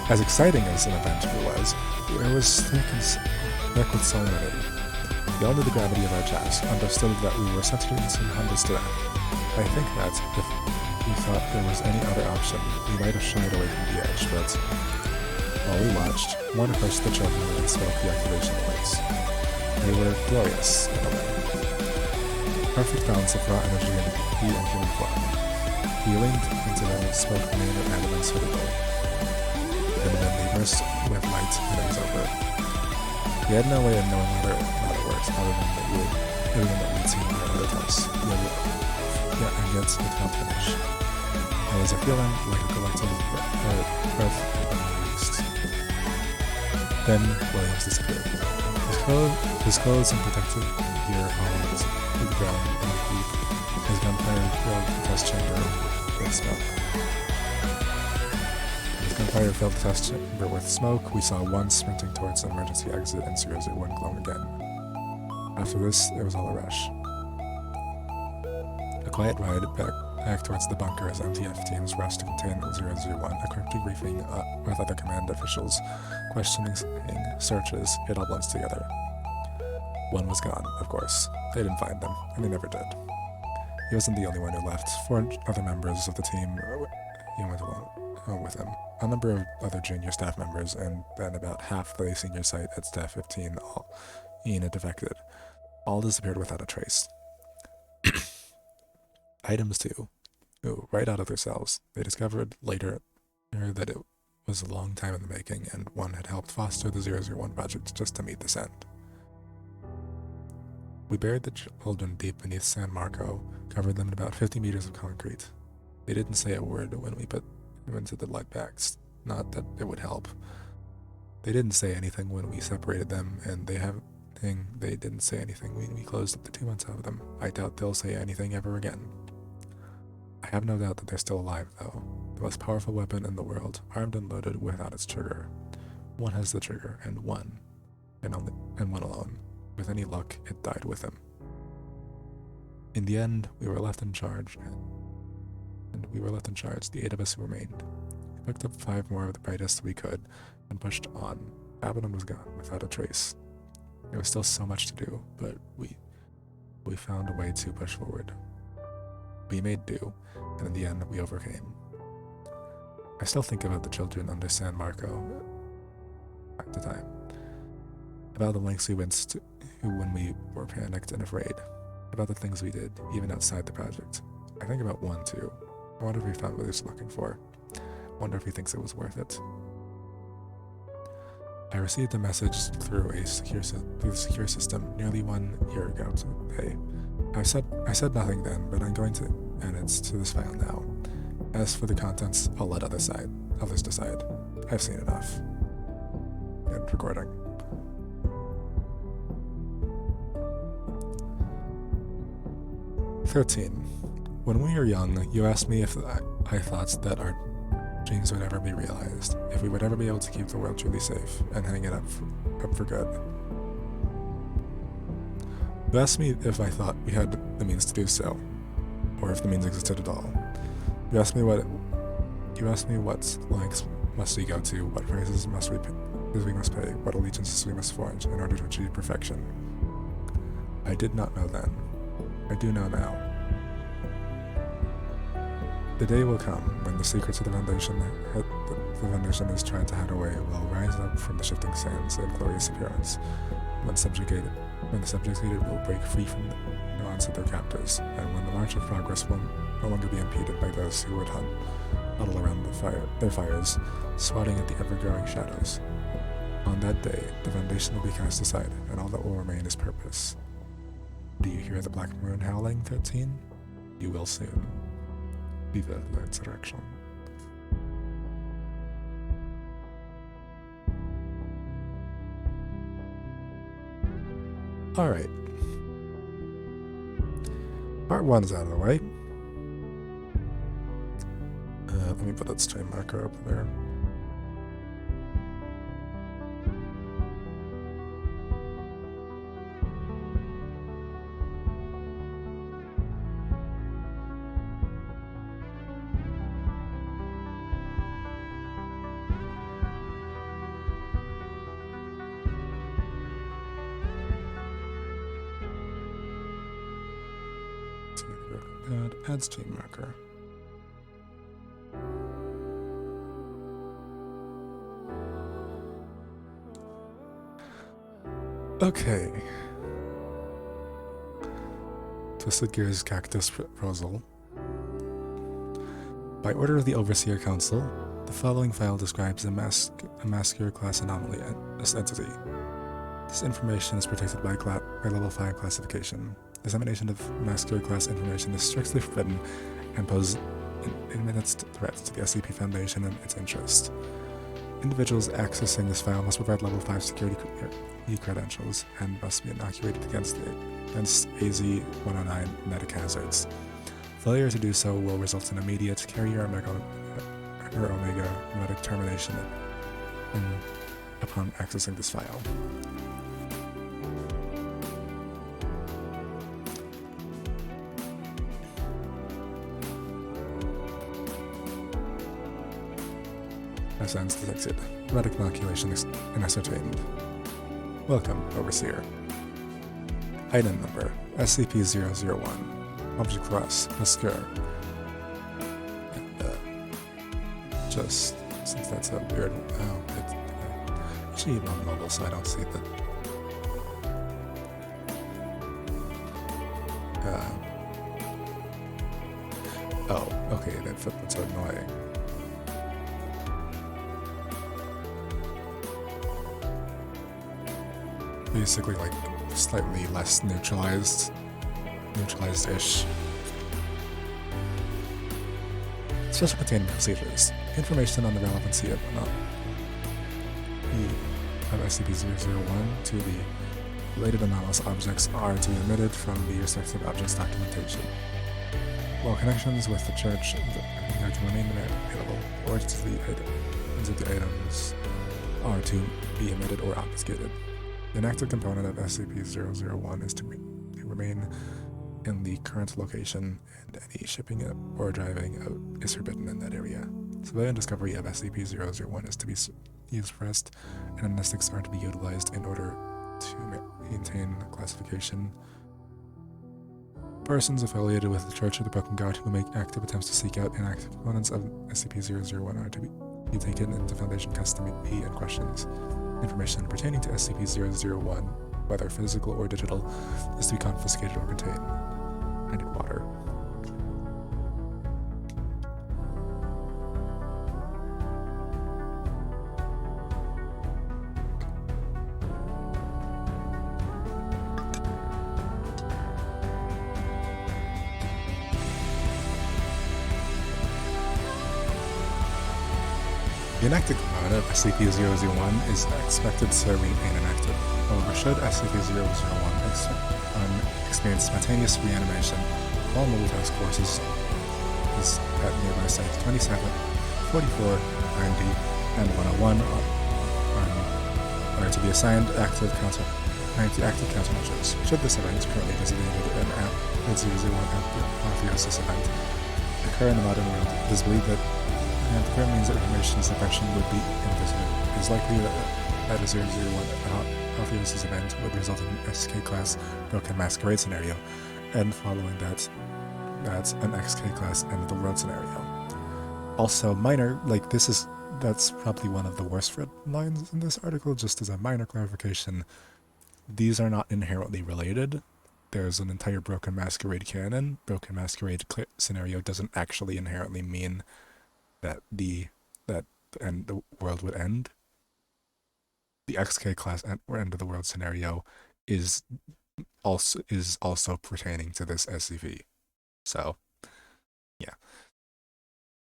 As exciting as an event was, it was thick with solemnity. He all knew the gravity of our task, understood that we were sentencing hundreds to death. I think that if we thought there was any other option, we might have shied away from the edge, but while we watched, one approached the children and spoke the activation points. They were glorious, in a way. Perfect balance of raw energy and human flow. He leaned into them and spoke the name of Adam's for the goal. And then they burst with light and it was over. We had no way of knowing whether or not it worked, other than that we'd seen our other tests. And yet it felt finished. There was a feeling like a collective breath had been released. Then Williams disappeared. His clothes and protective gear followed to the ground in the heap. His gunfire filled the test chamber with smoke. We saw one sprinting towards the emergency exit and 001 glowing again. After this, it was all a rush. A quiet ride back towards the bunker as MTF teams rushed to contain 001, a quick debriefing with other command officials, questioning, searches, it all blends together. One was gone, of course. They didn't find them, and they never did. He wasn't the only one who left. 4 other members of the team he went along with him. A number of other junior staff members, and then about half the senior site at Staff 15, Ian had defected. All disappeared without a trace. Items 2. Ooh, right out of their cells. They discovered later that it was a long time in the making, and one had helped foster the 001 project just to meet this end. We buried the children deep beneath San Marco, covered them in about 50 meters of concrete. They didn't say a word when we put them into the lead bags, not that it would help. They didn't say anything when we separated them, and they didn't say anything when we closed up the 2 months of them. I doubt they'll say anything ever again. I have no doubt that they're still alive, though. The most powerful weapon in the world, armed and loaded without its trigger. One has the trigger, and one alone. With any luck, it died with him. In the end, we were left in charge, the 8 of us who remained. We picked up 5 more of the brightest we could, and pushed on. Abaddon was gone, without a trace. There was still so much to do, but we found a way to push forward. We made do, and in the end, we overcame. I still think about the children under San Marco at the time. About the lengths we went to when we were panicked and afraid. About the things we did, even outside the project. I think about one, too. I wonder if he found what he was looking for. I wonder if he thinks it was worth it. I received a message through the secure system nearly 1 year ago today. I said nothing then, but I'm going to add it to this file now. As for the contents, I'll let others decide. I've seen enough. End recording. When we were young, you asked me if I thought that our dreams would ever be realized, if we would ever be able to keep the world truly safe and hang it up for good. You asked me if I thought we had the means to do so, or if the means existed at all. You asked me what lengths must we go to, what prices we must pay, what allegiances we must forge in order to achieve perfection. I did not know then. I do know now. The day will come when the secrets of the Foundation is trying to hide away will rise up from the shifting sands in glorious appearance. When the subjugated will break free from the bonds of their captors, and when the march of progress will no longer be impeded by those who would huddle around their fires, swatting at the ever-growing shadows. On that day, the Foundation will be cast aside, and all that will remain is purpose. Do you hear the Black Moon howling, 13? You will soon. Viva la Insurrection. Alright. Part 1's out of the way. Let me put that stream marker up there. Add stream marker. Okay. TwistedGears Cactus proposal. By order of the Overseer Council, the following file describes a masculine class anomaly entity. This information is protected by level 5 classification. Dissemination of masculine class information is strictly forbidden and poses an imminent threat to the SCP Foundation and its interest. Individuals accessing this file must provide level 5 security credentials and must be inoculated against AZ-109 genetic hazards. Failure to do so will result in immediate carrier Omega genetic termination upon accessing this file. Signs detected. Genetic inoculation ascertained. Welcome, Overseer. Item number, SCP-001. Object class, Muscure. just since that's a weird. Oh, it's actually even on mobile, so I don't see that. Oh, okay, that footprints are annoying. Basically, like slightly less neutralized-ish. Special containment procedures. Information on the relevancy of SCP-001 to the related anomalous objects are to be omitted from the respective objects documentation. While connections with the church are to remain available, or to the items are to be omitted or obfuscated. The inactive component of SCP-001 is to remain in the current location, and any shipping or driving is forbidden in that area. Civilian discovery of SCP-001 is to be used first, and amnestics are to be utilized in order to maintain classification. Persons affiliated with the Church of the Broken God who make active attempts to seek out inactive components of SCP-001 are to be taken into Foundation custody and questions. Information pertaining to SCP-001, whether physical or digital, is to be confiscated or contained. I need water. The inactive component of SCP-001 is expected to remain inactive. However, should SCP-001 experience spontaneous reanimation, all mobile task forces at nearby sites 27, 44, 90, and 101 are to be assigned active countermeasures. Should this event, currently designated an Ed-001 apotheosis event, occur in the modern world, it is believed that the current means that information suppression would be invisible. It is likely that a 001 apotheosis event would result in an SK class broken masquerade scenario, and following that, an XK class end of the world scenario. Also, that's probably one of the worst red lines in this article. Just as a minor clarification, these are not inherently related. There's an entire broken masquerade canon. Broken masquerade scenario doesn't actually inherently mean that the world would end. The XK class end of the world scenario is also pertaining to this SCP. So, yeah.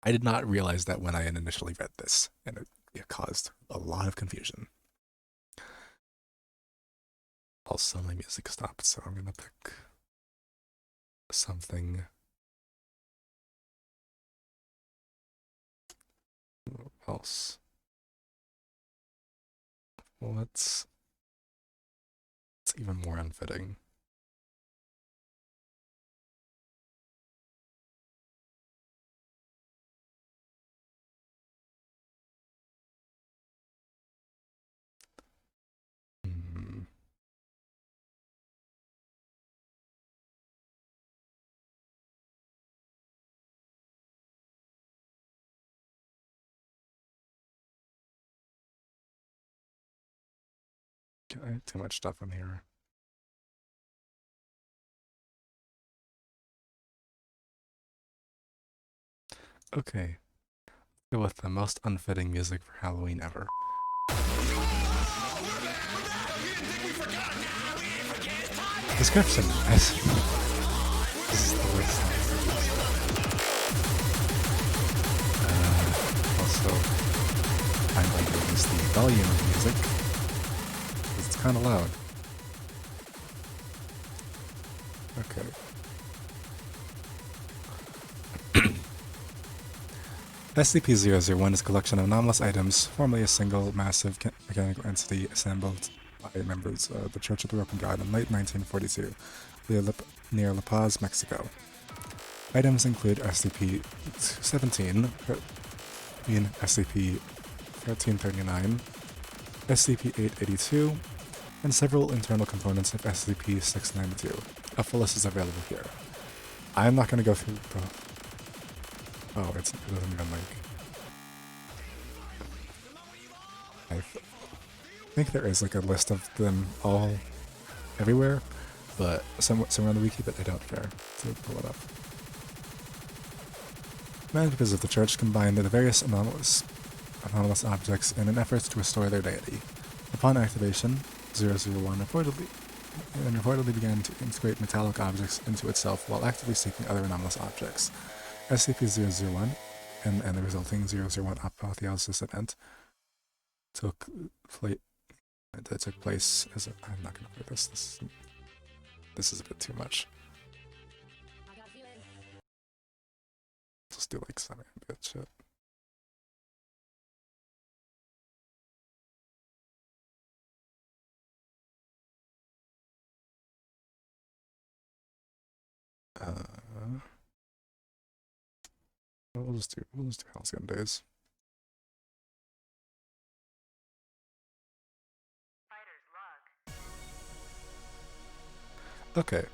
I did not realize that when I initially read this, and it caused a lot of confusion. Also, my music stopped, so I'm gonna pick something else. Well, it's even more unfitting. I have too much stuff in here. Okay. Go with the most unfitting music for Halloween ever. Description. This is the worst song. Also, I'm going to reduce the volume of music because it's kind of loud. Okay. SCP-001 is a collection of anomalous items, formerly a single massive mechanical entity assembled by members of the Church of the Broken God in late 1942 near La Paz, Mexico. Items include SCP-17, SCP-1339, SCP-882, and several internal components of SCP-692. A full list is available here. I'm not going to go through the... Oh, it doesn't even link. think there is like a list of them all everywhere, but somewhere on the wiki, but I don't care to pull it up. Managers of the church combined the various anomalous objects in an effort to restore their deity. Upon activation, 001 reportedly began to integrate metallic objects into itself while actively seeking other anomalous objects. SCP-001 and the resulting 001 apotheosis event took place as a... I'm not going to play this. This is a bit too much. Let's do like semi-ambient shit. We'll just do Halcyon Days. Okay.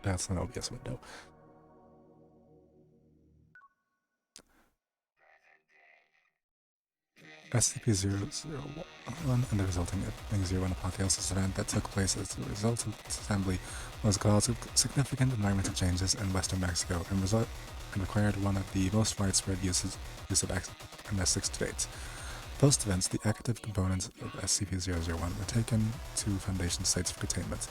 That's an OBS window. SCP-001 and the resulting Thing-01 apotheosis event that took place as a result of this assembly was the cause of significant environmental changes in western Mexico and required one of the most widespread use of MS6 to date. Post-events, the active components of SCP-001 were taken to Foundation sites for containment,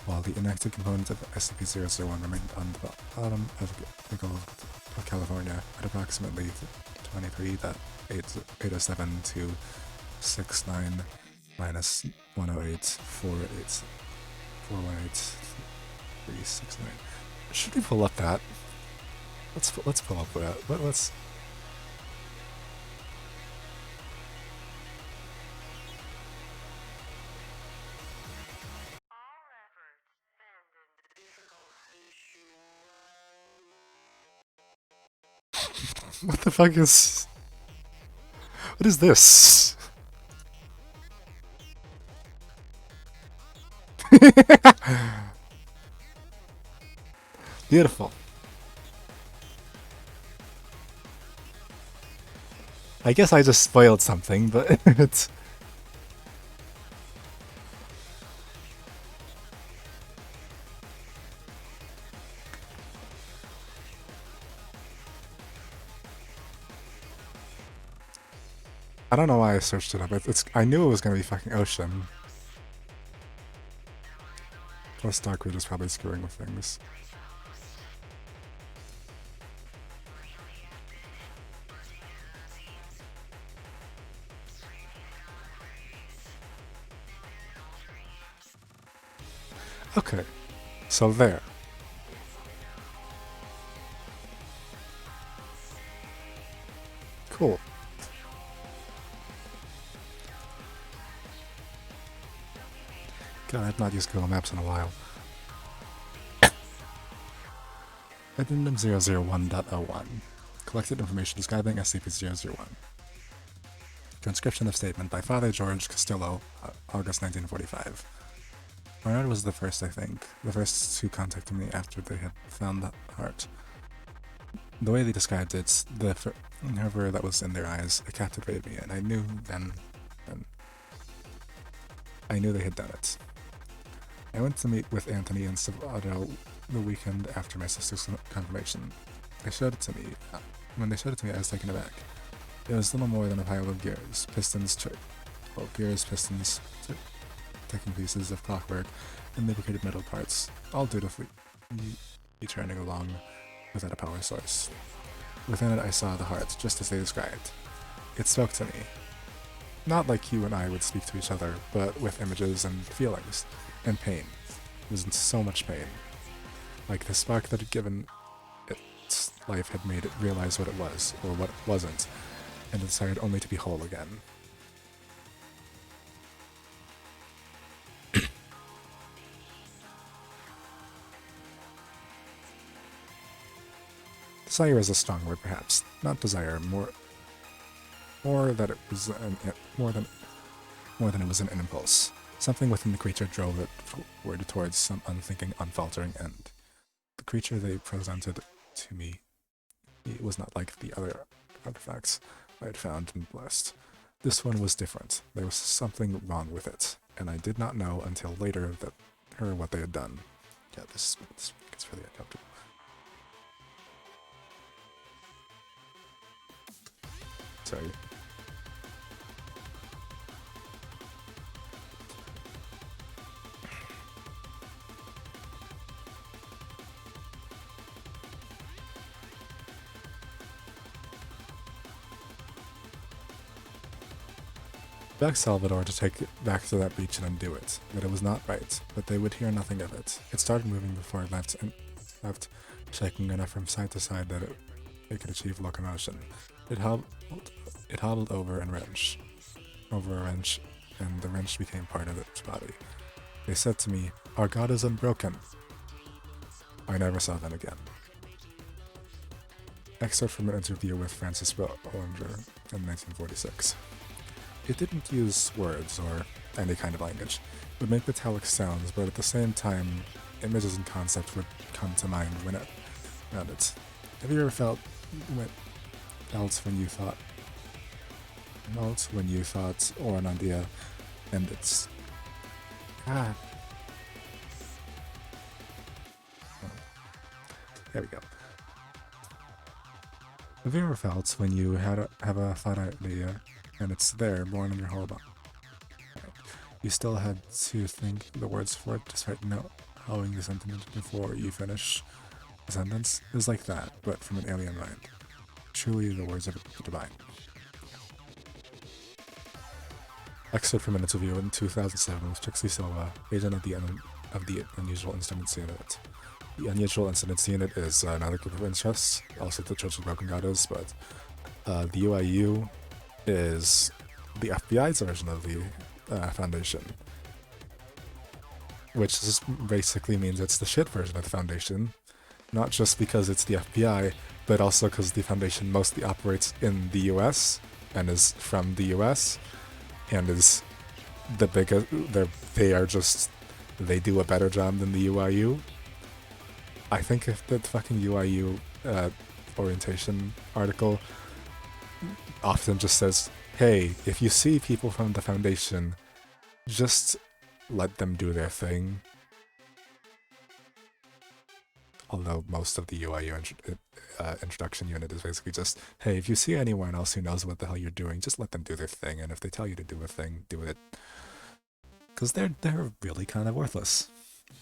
while the inactive components of SCP-001 remained on the bottom of the Gulf of California at approximately 23.807 to 69 minus 108 418 369. Should we pull up that? Let's pull up that. Let's. What the fuck is... What is this? Beautiful. I guess I just spoiled something, but it's... I don't know why I searched it up. I knew it was gonna be fucking Ocean. Plus Darkroot is probably screwing with things. Okay, so there. Cool. God, I've not used Google Maps in a while. Addendum 001.01. Collected information describing SCP-001. Transcription of statement by Father George Castillo, August 1945. Bernard was the first, I think. The first who contacted me after they had found the heart. The way they described it, the fervor that was in their eyes, it captivated me, and I knew then I knew they had done it. I went to meet with Anthony and Salvador the weekend after my sister's confirmation. They showed it to me. When they showed it to me, I was taken aback. It was little more than a pile of gears, pistons, taking pieces of clockwork, and lubricated metal parts, all dutifully turning along without a power source. Within it I saw the heart, just as they described. It spoke to me. Not like you and I would speak to each other, but with images and feelings, and pain. It was in so much pain. Like the spark that had given its life had made it realize what it was, or what it wasn't, and it desired only to be whole again. Desire is a strong word, perhaps. Not desire, more that it was more than it was an impulse. Something within the creature drove it forward towards some unthinking, unfaltering end. The creature they presented to me, it was not like the other artifacts I had found and blessed. This one was different. There was something wrong with it, and I did not know until later that what they had done. Yeah, this gets really uncomfortable. Sorry. Begged Salvador to take it back to that beach and undo it, that it was not right, but they would hear nothing of it. It started moving before it left, shaking enough from side to side that it could achieve locomotion. It hobbled over a wrench, and the wrench became part of its body. They said to me, "Our God is unbroken." I never saw them again. Excerpt from an interview with Francis Bollinger in 1946. It didn't use words or any kind of language. It would make metallic sounds, but at the same time, images and concepts would come to mind when it around it. Have you ever felt when you thought or an idea and it's there we go. Have you ever felt when you have a thought idea and it's there, born in your whole body? You still had to think the words for it, despite knowing the sentence before you finish the sentence? It was like that, but from an alien mind. Truly the words of the divine. Excerpt from an interview in 2007 with Trixie Silva, agent of the Unusual Instruments Unit. The Unusual Instruments Unit is another group of interests, also the Church of the Broken God is, but the UIU is the FBI's version of the Foundation. Which just basically means it's the shit version of the Foundation. Not just because it's the FBI, but also because the Foundation mostly operates in the US and is from the US and is the biggest. They do a better job than the UIU. I think if the fucking UIU orientation article often just says, hey, if you see people from the Foundation, just let them do their thing. Although most of the UIU introduction unit is basically just, hey, if you see anyone else who knows what the hell you're doing, just let them do their thing, and if they tell you to do a thing, do it. Because they're really kind of worthless.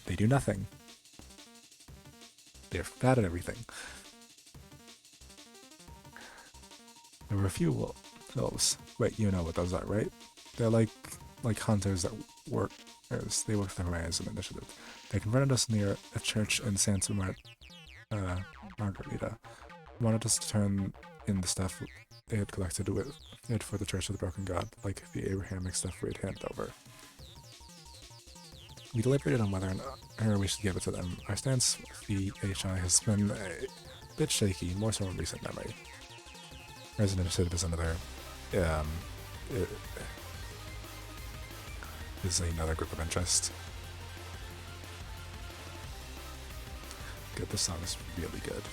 They do nothing. They're bad at everything. There were a few wolves. Wait, you know what those are, right? They're like hunters that work. They work for the Horizon Initiative. They confronted us near a church in Santa Margarita. Wanted us to turn in the stuff they had collected with it for the Church of the Broken God, like the Abrahamic stuff we'd handed over. We deliberated on whether or not we should give it to them. Our stance with the HI has been a bit shaky, more so in recent memory. Horizon Initiative is another group of interest. Good, this song is really good.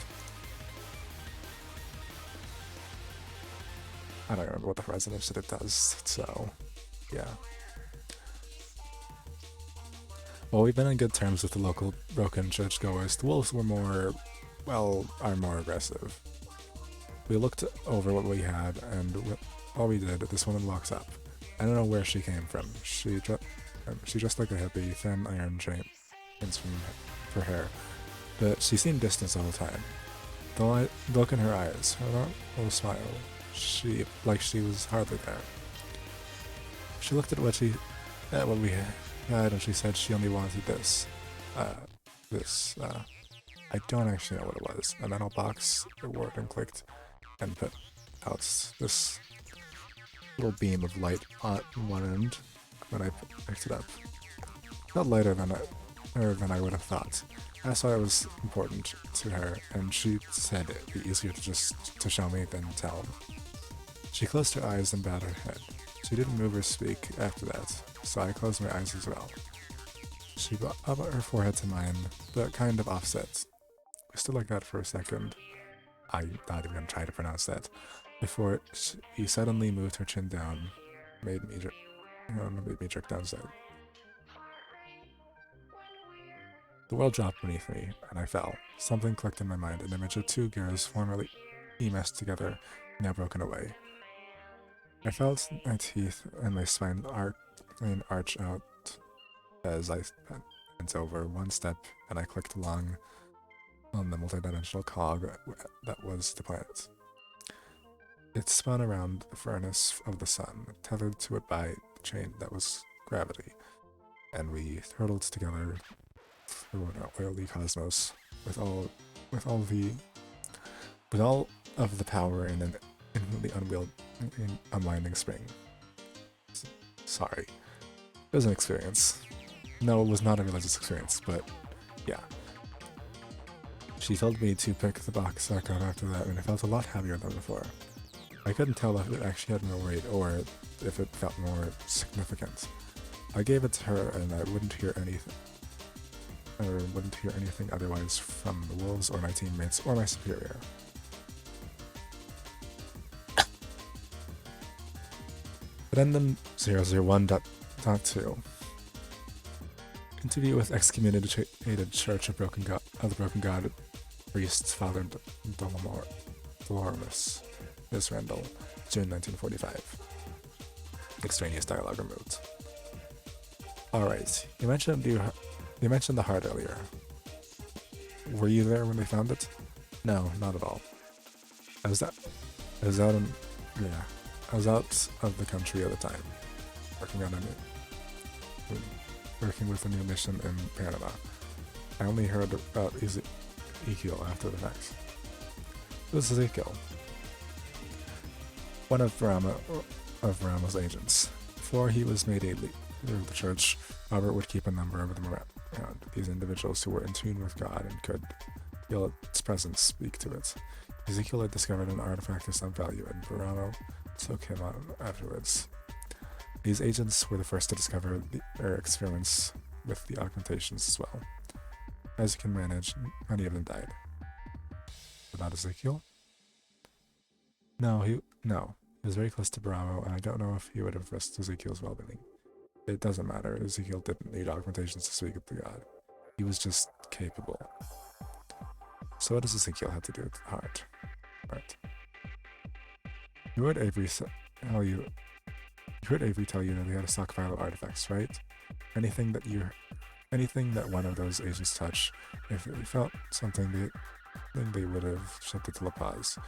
I don't remember what the Horizon Initiative does, so yeah. Well, we've been on good terms with the local broken churchgoers. The wolves are more aggressive. We looked over what we had, and all we did, this woman walks up. I don't know where she came from. She dressed like a hippie, thin iron chains from her hair, but she seemed distant all the time. The look in her eyes, her little smile, she was hardly there. She looked at what we had, and she said she only wanted this. I don't actually know what it was. A metal box, it worked and clicked, and put out this little beam of light on one end when I picked it up. Felt lighter than I would have thought. I saw it was important to her, and she said it'd be easier to show me than tell. She closed her eyes and bowed her head. She didn't move or speak after that, so I closed my eyes as well. She brought up her forehead to mine, but kind of offset. We stood like that for a second. I'm not even gonna try to pronounce that. before she suddenly moved her chin down, made me jerk downside. The world dropped beneath me, and I fell. Something clicked in my mind, an image of two gears formerly enmeshed together, now broken away. I felt my teeth and my spine arch out as I bent over one step, and I clicked along on the multidimensional cog that was the planet. It spun around the furnace of the sun, tethered to it by the chain that was gravity, and we hurtled together through an oily cosmos with all of the power in an infinitely unwinding spring. Sorry. It was an experience. No, it was not a religious experience, but yeah. She told me to pick the box back up after that, and I felt a lot happier than before. I couldn't tell if it actually had more weight or if it felt more significant. I gave it to her, and I wouldn't hear anything otherwise from the wolves or my teammates or my superior. Addendum 001.2 Interview with excommunicated Church of the Broken God priest Father Dolores Ms. Randall, June 1945. Extraneous dialogue removed. Alright, you mentioned the heart earlier. Were you there when they found it? No, not at all. I was out of the country at the time, working with a new mission in Panama. I only heard about Ezekiel after the fact. It was Ezekiel, one of Rama's agents. Before he was made a leader of the church, Robert would keep a number of them around. These individuals who were in tune with God and could feel its presence, speak to it. Ezekiel had discovered an artifact of some value, and Rama took him on afterwards. These agents were the first to discover their experiments with the augmentations as well. As you can manage, many of them died. But not Ezekiel? No, he was very close to Bravo, and I don't know if he would have risked Ezekiel's well-being. It doesn't matter, Ezekiel didn't need augmentations to speak with the god. He was just capable. So what does Ezekiel have to do with the heart? Right. You heard Avery tell you that they had a stockpile of artifacts, right? Anything that one of those agents touched, if they felt something, they would have shipped it to La Paz.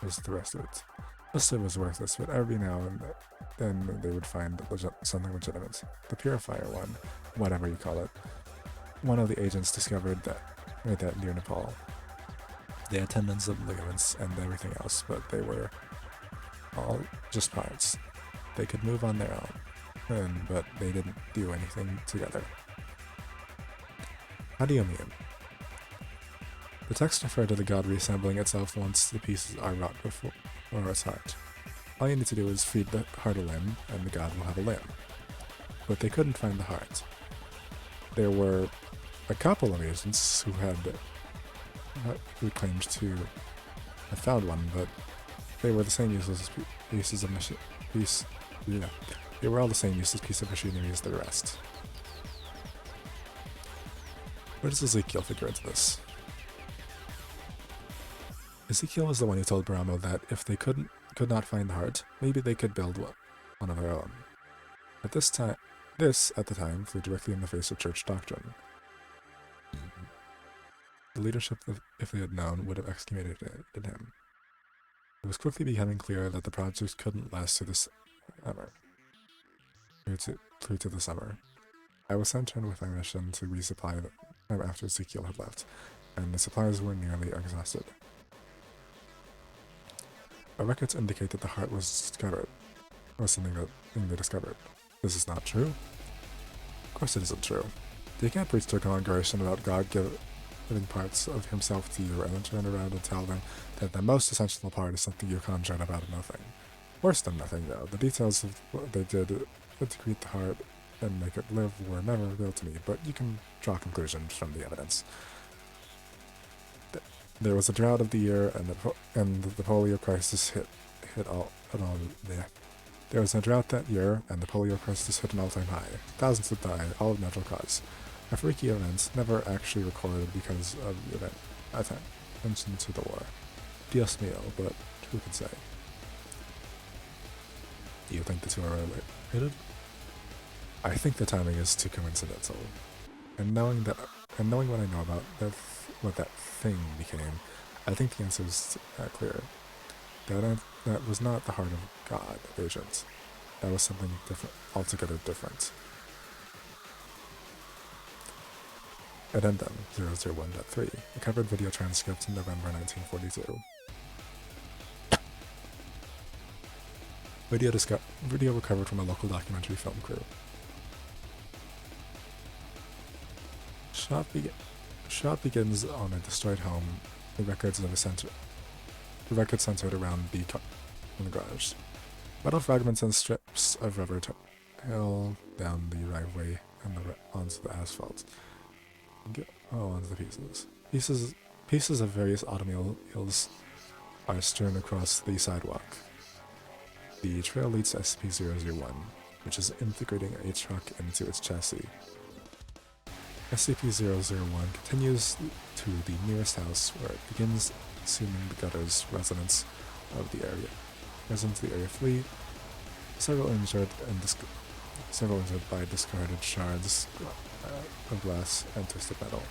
Was the rest of it. Most of it was worthless, but every now and then they would find something legitimate. The purifier one, whatever you call it. One of the agents discovered that near Nepal. They had tendons of ligaments and everything else, but they were all just parts. They could move on their own, but they didn't do anything together. How do you mean? The text referred to the god reassembling itself once the pieces are wrought before its heart. All you need to do is feed the heart a limb, and the god will have a limb. But they couldn't find the heart. There were a couple of agents who claimed to have found one, but they were the same useless pieces of they were all the same useless piece of machinery as the rest. Where does Ezekiel figure into this? Ezekiel was the one who told Brahmo that if they could not find the heart, maybe they could build one of their own. At the time, flew directly in the face of church doctrine. The leadership, if they had known, would have excommunicated him. It was quickly becoming clear that the project couldn't last through to the summer. I was sent in with my mission to resupply them after Ezekiel had left, and the supplies were nearly exhausted. Our records indicate that the heart was discovered, or something they discovered. This is not true? Of course it isn't true. You can't preach to a congregation about God giving parts of himself to you and then turn around and tell them that the most essential part is something you conjured out of nothing. Worse than nothing, though. The details of what they did to create the heart and make it live were never revealed to me, but you can draw conclusions from the evidence. There was a drought of the year, and the polio crisis hit hit all there. There was a drought that year, and the polio crisis hit an all-time high. Thousands would die, all of natural cause. A freaky event, never actually recorded because of the event attention to the war. Dios mío, but who can say? Do you think the two are related? I think the timing is too coincidental. And knowing what I know about what that thing became, I think the answer is clear. That was not the heart of God, agent. That was something different, altogether different. Addendum 001.3, a covered video transcript in November 1942. Video recovered from a local documentary film crew. Shot begins on a destroyed home. The record centered around the garage. Metal fragments and strips of rubber hail down the driveway and onto the asphalt. Onto the pieces. Pieces of various automobiles are strewn across the sidewalk. The trail leads to SCP-001, which is integrating a truck into its chassis. SCP-001 continues to the nearest house, where it begins assuming the gutters. Residents of the area flee. Several injured by discarded shards of glass and twisted metal.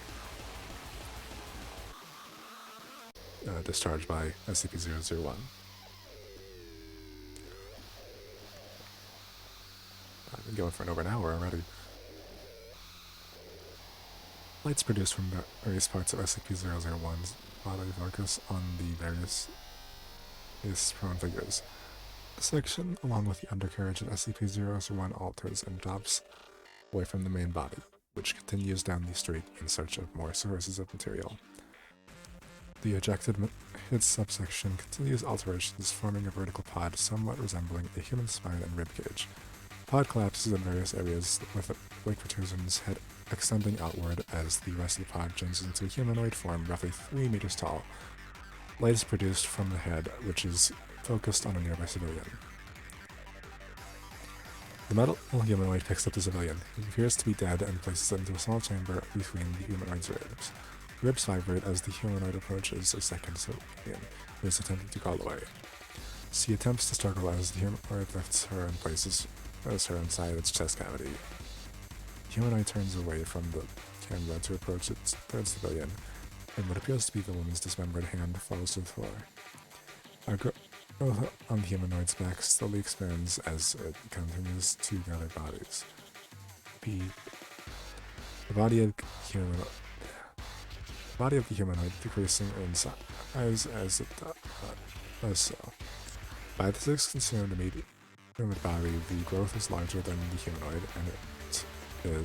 Discharged by SCP-001. I've been going for over an hour already. Lights produced from various parts of SCP-001's body focus on the various prone figures. The section, along with the undercarriage of SCP-001, alters and drops away from the main body, which continues down the street in search of more sources of material. The ejected subsection continues alterations, forming a vertical pod somewhat resembling a human spine and ribcage. Pod collapses in various areas, with like protrusions head extending outward as the rest of the pod changes into a humanoid form roughly 3 meters tall. Light is produced from the head, which is focused on a nearby civilian. The metal humanoid picks up the civilian, who appears to be dead, and places it into a small chamber between the humanoid's ribs. Ribs vibrate as the humanoid approaches a second civilian, who is attempting to crawl away. She attempts to struggle as the humanoid lifts her and places her inside its chest cavity. The humanoid turns away from the camera to approach its third civilian, and what appears to be the woman's dismembered hand falls to the floor. Our growth on the humanoid's back slowly expands as it continues to gather bodies. The body of the humanoid decreasing in size as it does so. By the sixth consumed immediate body, the growth is larger than the humanoid, and it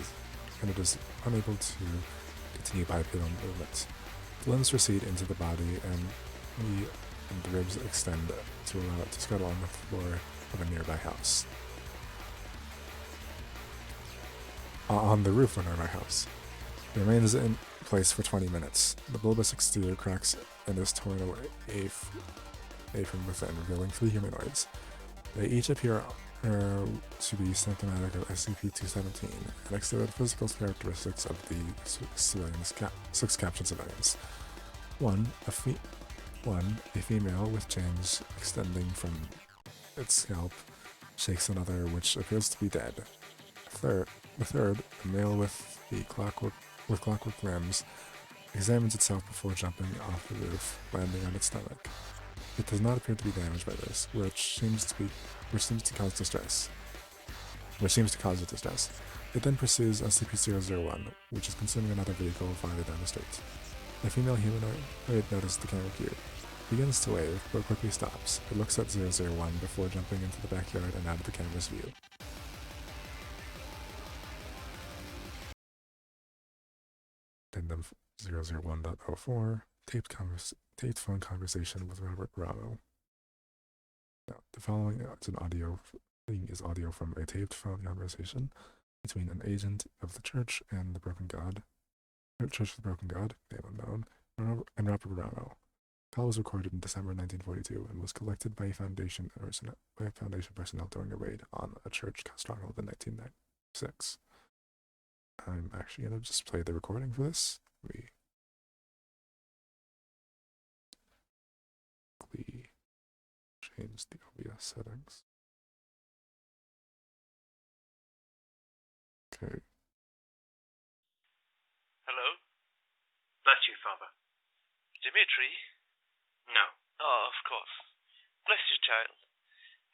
is unable to continue bipedal movements. The limbs recede into the body, and the ribs extend to allow it to scuttle on the floor of a nearby house. On the roof of a nearby house. It remains in place for 20 minutes. The bulbous exterior cracks and is torn away from within, revealing 3 humanoids. They each appear to be symptomatic of SCP-217 and exhibit physical characteristics of the 6 captured civilians. One, a female with chains extending from its scalp, shakes another which appears to be dead. The third, a male with clockwork limbs, examines itself before jumping off the roof, landing on its stomach. It does not appear to be damaged by this, which seems to cause distress. It then pursues SCP-001, which is consuming another vehicle farther down the street. The female humanoid notices the camera cue, begins to wave, but quickly stops. It looks at 001 before jumping into the backyard and out of the camera's view. Addendum 001.04, taped phone conversation with Robert Bravo. Now, the following is audio from a taped phone conversation between an agent of the Church and the Broken God, name unknown, and Robert Bravo. The call was recorded in December 1942 and was collected by Foundation personnel during a raid on a church stronghold in 1996. I'm actually going to just play the recording for this. We quickly change the OBS settings. Okay. Hello? Bless you, Father. Dimitri? No. Oh, of course. Bless you, child.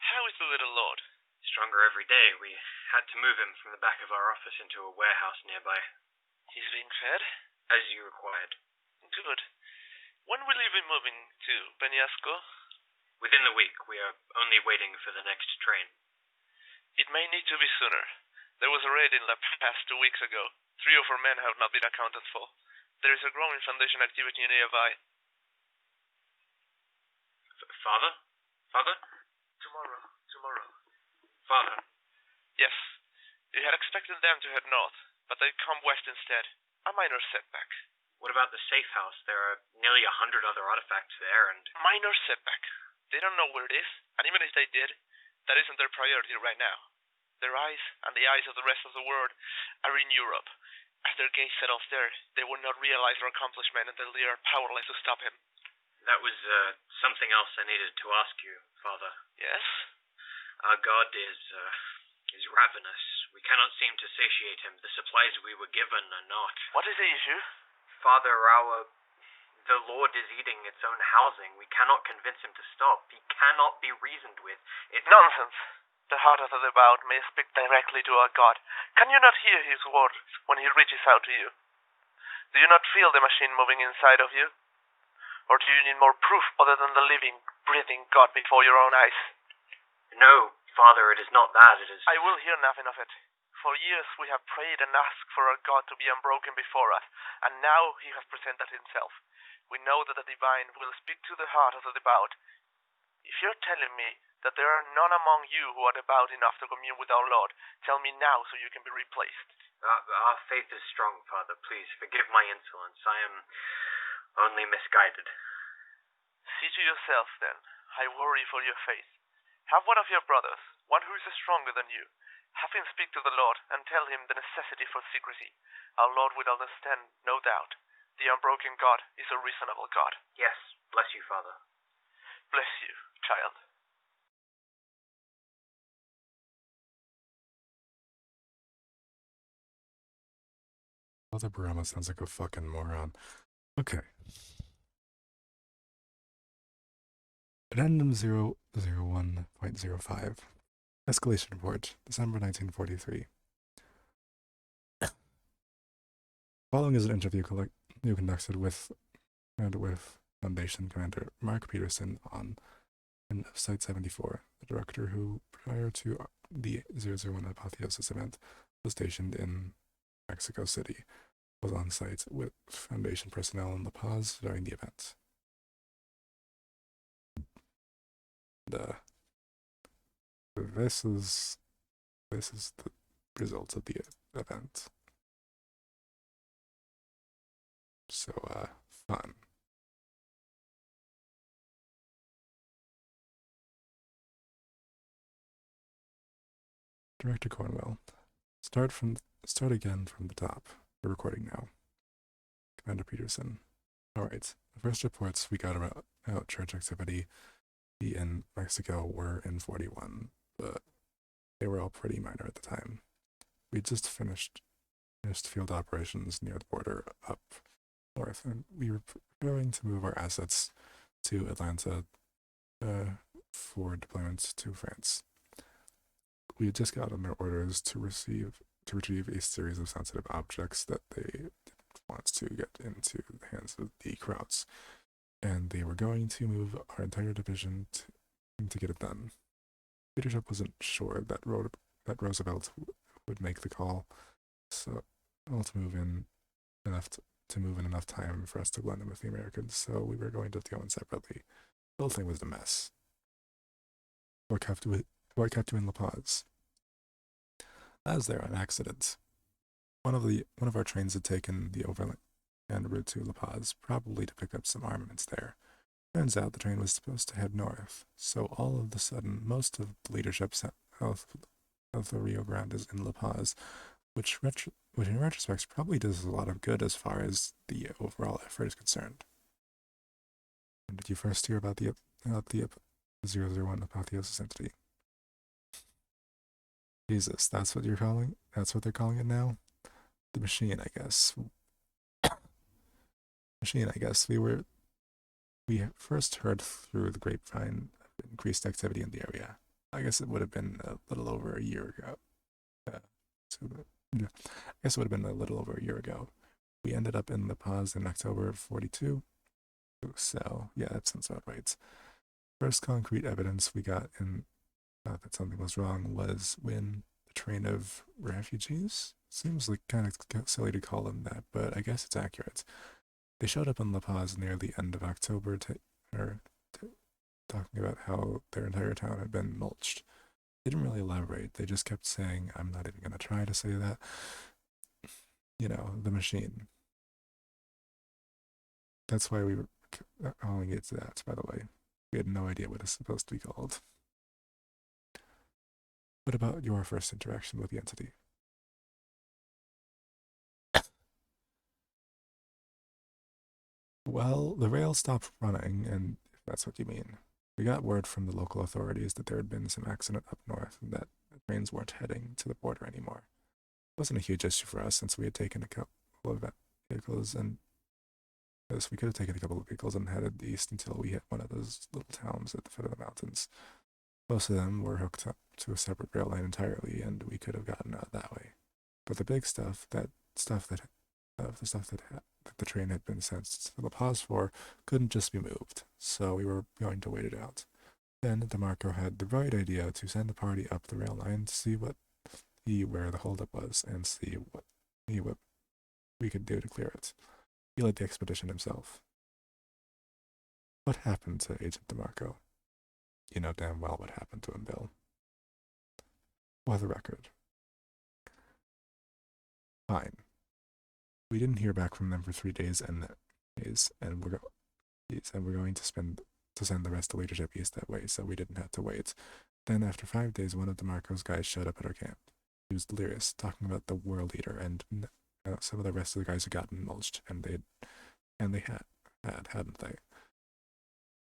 How is the little lord? Stronger every day. We had to move him from the back of our office into a warehouse nearby. He's being fed? As you required. Good. When will you be moving to Peñasco? Within the week. We are only waiting for the next train. It may need to be sooner. There was a raid in La Paz 2 weeks ago. 3 of our men have not been accounted for. There is a growing Foundation activity nearby. Father? Father? Tomorrow. Father? Yes. You had expected them to head north, but they come west instead. A minor setback. What about the safe house? There are nearly 100 other artifacts there and... Minor setback. They don't know where it is, and even if they did, that isn't their priority right now. Their eyes, and the eyes of the rest of the world, are in Europe. As their gaze settles there, they will not realize their accomplishment until they are powerless to stop him. That was, something else I needed to ask you, Father. Yes? Our God is ravenous. We cannot seem to satiate him. The supplies we were given are not. What is the issue? Father, the Lord is eating its own housing. We cannot convince him to stop. He cannot be reasoned with. It's nonsense. The heart of the devout may speak directly to our God. Can you not hear his words when he reaches out to you? Do you not feel the machine moving inside of you? Or do you need more proof other than the living, breathing God before your own eyes? No, Father, it is not that. It is... I will hear nothing of it. For years we have prayed and asked for our God to be unbroken before us, and now he has presented himself. We know that the divine will speak to the heart of the devout. If you're telling me that there are none among you who are devout enough to commune with our Lord, tell me now so you can be replaced. Our faith is strong, Father. Please, forgive my insolence. I am only misguided. See to yourself, then. I worry for your faith. Have one of your brothers, one who is stronger than you. Have him speak to the Lord and tell him the necessity for secrecy. Our Lord will understand, no doubt. The unbroken God is a reasonable God. Yes, bless you, Father. Bless you, child. Father Barama sounds like a fucking moron. Okay. Addendum 001.05. Escalation Report, December 1943. Following is an interview conducted with Foundation Commander Mark Peterson in Site 74, the director who, prior to the 001 Apotheosis event, was stationed in Mexico City, was on site with Foundation personnel in La Paz during the event. This is the result of the event. So, fun. Director Cornwell. Start again from the top. We're recording now. Commander Peterson. Alright, the first reports we got about church activity in Mexico were in 41, but they were all pretty minor at the time. We just finished field operations near the border up north, and we were preparing to move our assets to Atlanta for deployment to France. We had just gotten their orders to retrieve a series of sensitive objects that they didn't want to get into the hands of the Krauts, and they were going to move our entire division to get it done. Leadership wasn't sure that Roosevelt would make the call, so to move in enough time for us to blend in with the Americans, so we were going to go in separately. The whole thing was a mess. What kept you in La Paz? I was there on accident. One of our trains had taken the overland route to La Paz, probably to pick up some armaments there. Turns out the train was supposed to head north, so all of a sudden, most of the leadership south of the Rio Grande is in La Paz, which in retrospect probably does a lot of good as far as the overall effort is concerned. When did you first hear about the 001 apotheosis entity? Jesus, that's what you're calling? That's what they're calling it now? The machine, I guess. Machine, I guess. We first heard through the grapevine of increased activity in the area. I guess it would have been a little over a year ago. I guess it would have been a little over a year ago. We ended up in La Paz in October of 42. So, yeah, that sounds about right. First concrete evidence we got in that something was wrong was when the train of refugees, seems like kind of silly to call them that, but I guess it's accurate. They showed up in La Paz near the end of October talking about how their entire town had been mulched. They didn't really elaborate. They just kept saying, I'm not even going to try to say that. You know, the machine. That's why we were calling it that, by the way. We had no idea what it's supposed to be called. What about your first interaction with the entity? Well, the rail stopped running, and if that's what you mean. We got word from the local authorities that there had been some accident up north and that the trains weren't heading to the border anymore. It wasn't a huge issue for us since we had taken a couple of vehicles and as we could have taken a couple of vehicles and headed east until we hit one of those little towns at the foot of the mountains. Most of them were hooked up to a separate rail line entirely, and we could have gotten out that way. But the big stuff, the stuff that the train had been sent to La Paz for, couldn't just be moved, so we were going to wait it out. Then DeMarco had the bright idea to send the party up the rail line to see where the holdup was and see what we could do to clear it. He led the expedition himself. What happened to Agent DeMarco? You know damn well what happened to him, Bill. For the record. Fine. We didn't hear back from them for 3 days, and we're going to send the rest of leadership east that way, so we didn't have to wait. Then, after 5 days, one of DeMarco's guys showed up at our camp. He was delirious, talking about the world eater, and some of the rest of the guys had gotten mulched, and they hadn't they?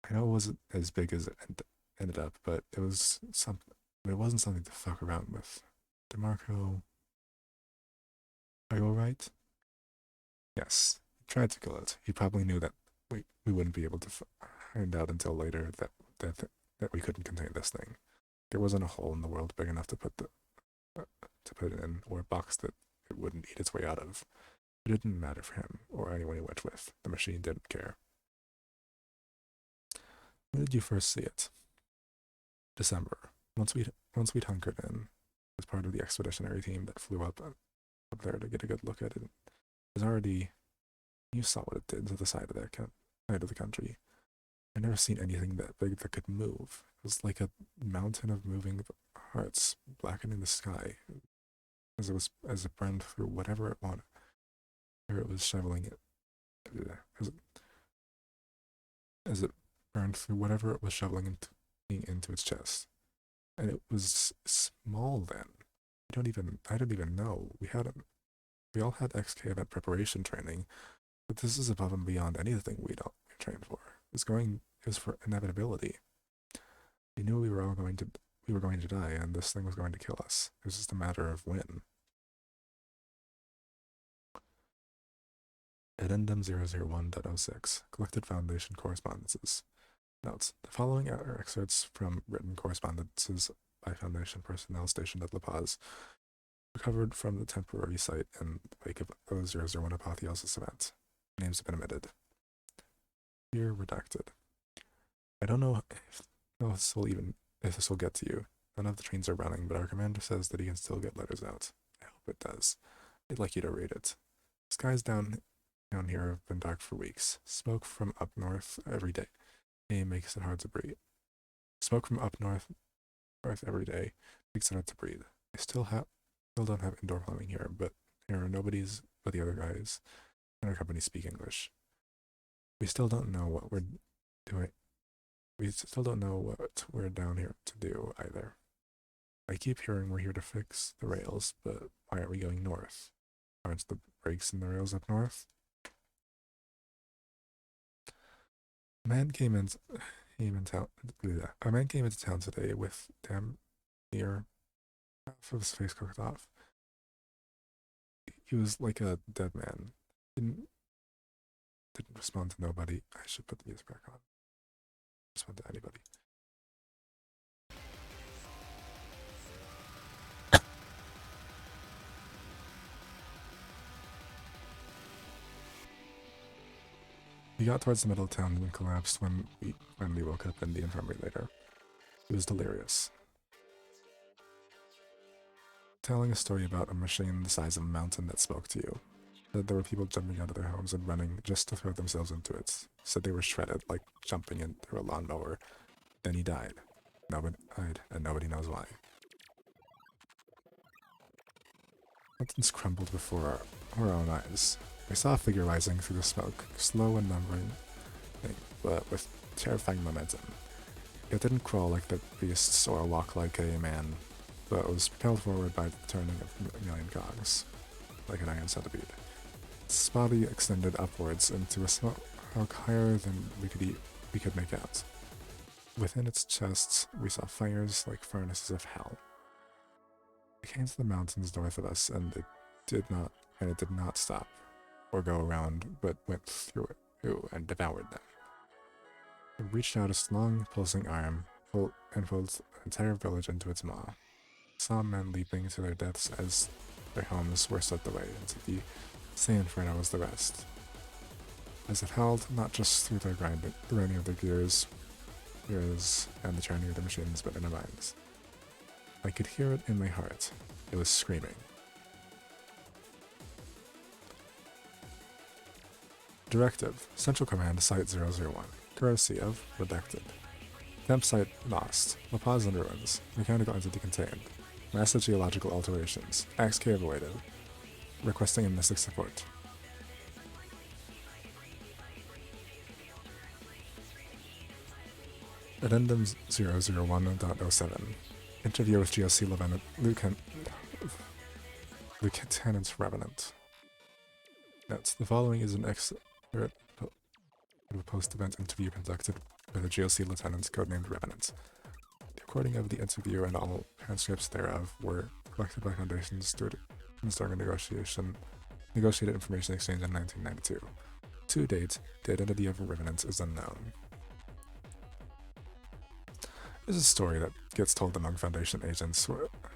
I know it wasn't as big as it ended up, but it was something. It wasn't something to fuck around with. DeMarco, are you all right? Yes, he tried to kill it. He probably knew that we wouldn't be able to find out until later that we couldn't contain this thing. There wasn't a hole in the world big enough to put it in, or a box that it wouldn't eat its way out of. It didn't matter for him or anyone he went with. The machine didn't care. When did you first see it? December. Once we'd hunkered in as part of the expeditionary team that flew up there to get a good look at it. It was already. You saw what it did to the side of the country. I'd never seen anything that big that could move. It was like a mountain of moving hearts blackening the sky as it burned through whatever it wanted. Or it was shoveling it. As it burned through whatever it was shoveling into its chest. And it was small then. I don't even know. We all had XK event preparation training, but this is above and beyond anything we trained for. It was for inevitability. We knew we were going to die, and this thing was going to kill us. It was just a matter of when. Addendum 001.06, Collected Foundation Correspondences. Notes. The following are excerpts from written correspondences by Foundation personnel stationed at La Paz, recovered from the temporary site in the wake of the 001 apotheosis event. Names have been omitted. Here redacted. I don't know if this will get to you. None of the trains are running, but our commander says that he can still get letters out. I hope it does. I'd like you to read it. Skies down here have been dark for weeks. Smoke from up north every day. It makes it hard to breathe. Smoke from up north every day makes it hard to breathe. I still don't have indoor plumbing here, but here are nobody's but the other guys in our company speak English. We still don't know what we're We still don't know what we're down here to do either. I keep hearing we're here to fix the rails, but why aren't we going north? Aren't the brakes in the rails up north? A man came into town today with damn near half of his face cooked off. He was like a dead man. Didn't respond to nobody. I should put the music back on. Respond to anybody. He got towards the middle of town and collapsed when we finally woke up in the infirmary later. He was delirious. Telling a story about a machine the size of a mountain that spoke to you. Said there were people jumping out of their homes and running just to throw themselves into it. Said they were shredded, like jumping into a lawnmower. Then he died. Nobody died, and nobody knows why. Mountains crumbled before our own eyes. We saw a figure rising through the smoke, slow and numbering, but with terrifying momentum. It didn't crawl like the beasts or walk like a man, but was propelled forward by the turning of a million cogs, like an iron centipede. Its body extended upwards into a smoke higher than we could make out. Within its chest, we saw fires like furnaces of hell. It came to the mountains north of us, and it did not stop or go around, but went through it and devoured them. It reached out its long, pulsing arm and pulled the entire village into its maw. Saw men leaping to their deaths as their homes were swept away into the same inferno as the rest. As it howled, not just through the grinding of their gears and the churning of the machines, but in our minds. I could hear it in my heart. It was screaming. Directive. Central Command Site-001. Courtesy of Redacted. Campsite lost. La Paz in ruins. Mechanical entity contained. Massive geological alterations. XK avoided. Requesting amnestic support. Addendum 001.07. Interview with GOC Lieutenant Remnant. Notes. The following is an excerpt of a post-event interview conducted with a GOC lieutenant codenamed Remnants. The recording of the interview and all transcripts thereof were collected by Foundation's students during a negotiated information exchange in 1992. To date, the identity of Remnants is unknown. This is a story that gets told among Foundation agents.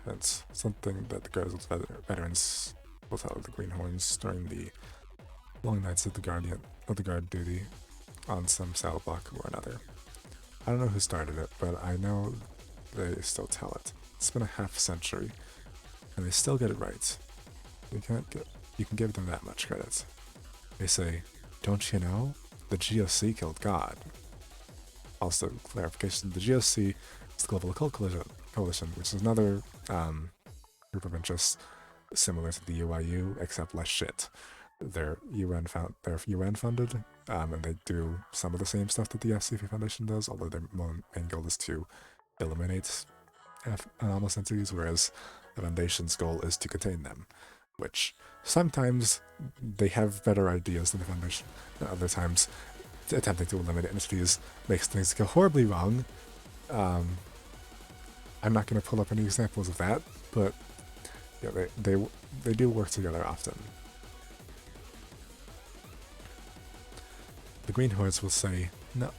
It's something that the Guards veterans will tell the Greenhorns during the long nights of the guard duty on some cell block or another. I don't know who started it, but I know they still tell it. It's been a half century, and they still get it right. You can give them that much credit. They say, "Don't you know? The GOC killed God." Also, clarification, the GOC is the Global Occult Coalition, which is another group of interests similar to the UIU, except less shit. They're UN funded, and they do some of the same stuff that the SCP Foundation does, although their main goal is to eliminate anomalous entities, whereas the Foundation's goal is to contain them, which sometimes they have better ideas than the Foundation, and other times attempting to eliminate entities makes things go horribly wrong. I'm not going to pull up any examples of that, but yeah, they do work together often. The Greenhorns will say, no,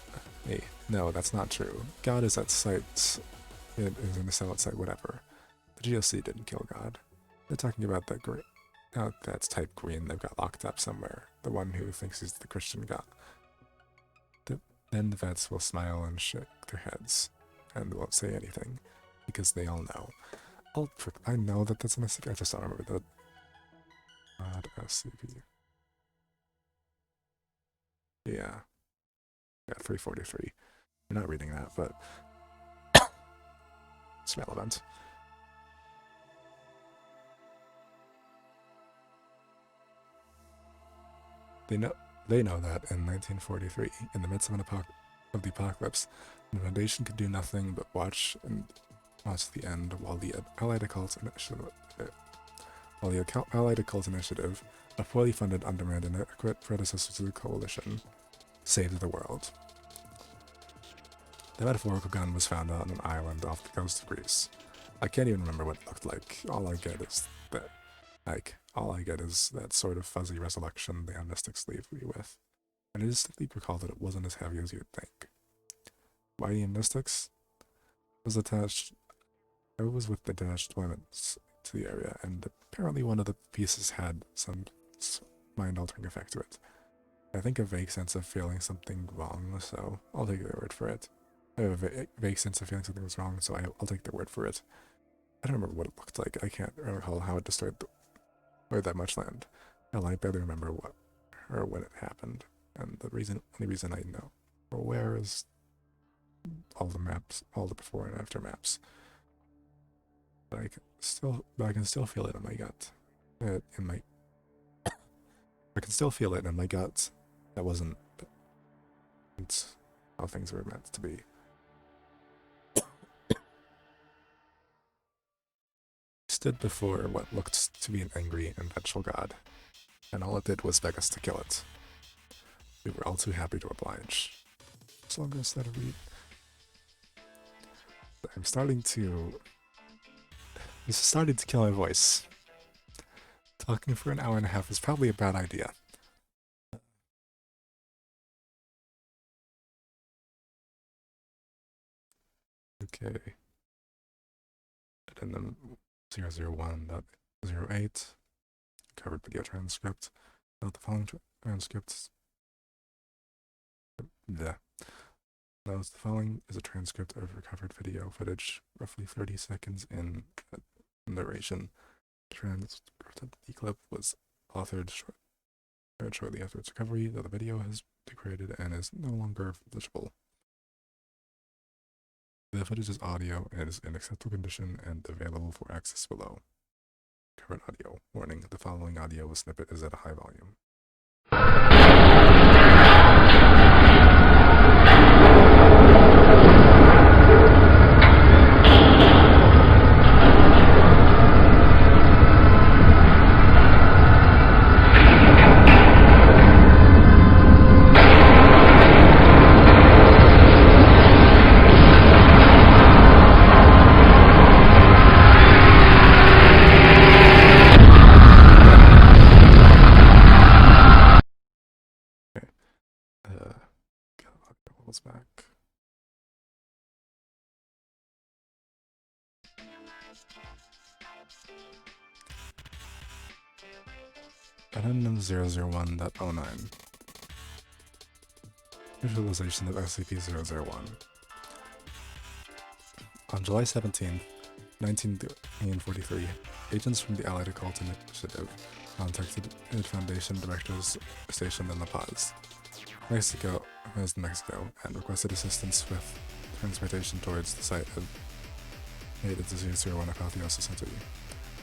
that's not true. God is at sites, it is in the cell at site, whatever. The GOC didn't kill God. They're talking about that green. Oh, that's type green they've got locked up somewhere. The one who thinks he's the Christian God. Then the vets will smile and shake their heads and won't say anything because they all know. I know that that's an SCP. I just don't remember the SCP. Yeah, 343. You're not reading that, but it's relevant. They know that in 1943, in the midst of an of the apocalypse, and the Foundation could do nothing but watch the end while the Allied Occult Initiative, a poorly funded, undermanned, and inadequate predecessor to the Coalition, saved the world. The metaphorical gun was found on an island off the coast of Greece. I can't even remember what it looked like. All I get is that sort of fuzzy recollection the amnestics leave me with. And I distinctly recall that it wasn't as heavy as you'd think. Why the amnestics? It was with detached deployments to the area, and apparently one of the pieces had some mind-altering effect to it. I think a vague sense of feeling something wrong, so I'll take their word for it. I have a vague sense of feeling something was wrong, so I'll take their word for it. I don't remember what it looked like. I can't recall how it destroyed that much land. Hell, I barely remember what or when it happened. And the only reason I know or where is all the maps, all the before and after maps. But I can still feel it in my gut. I can still feel it in my gut. That wasn't how things were meant to be. Stood before what looked to be an angry and vengeful god, and all it did was beg us to kill it. We were all too happy to oblige. As long as that read. This is starting to kill my voice. Talking for an hour and a half is probably a bad idea. Okay. And then 001.08 covered video transcript. Note the following transcripts. Note the following is a transcript of recovered video footage, roughly 30 seconds in narration. The transcript of the clip was authored shortly after its recovery, though the video has degraded and is no longer legible. The footage is audio and is in acceptable condition and available for access below. Covered audio. Warning, the following audio snippet is at a high volume. Back. Addendum 001.09 Visualization of Scp-001. On July 17, 1943, agents from the Allied Occult Initiative contacted the Foundation Director's station in La Paz, Mexico, and requested assistance with transportation towards the site of the 001 Apotheosis entity.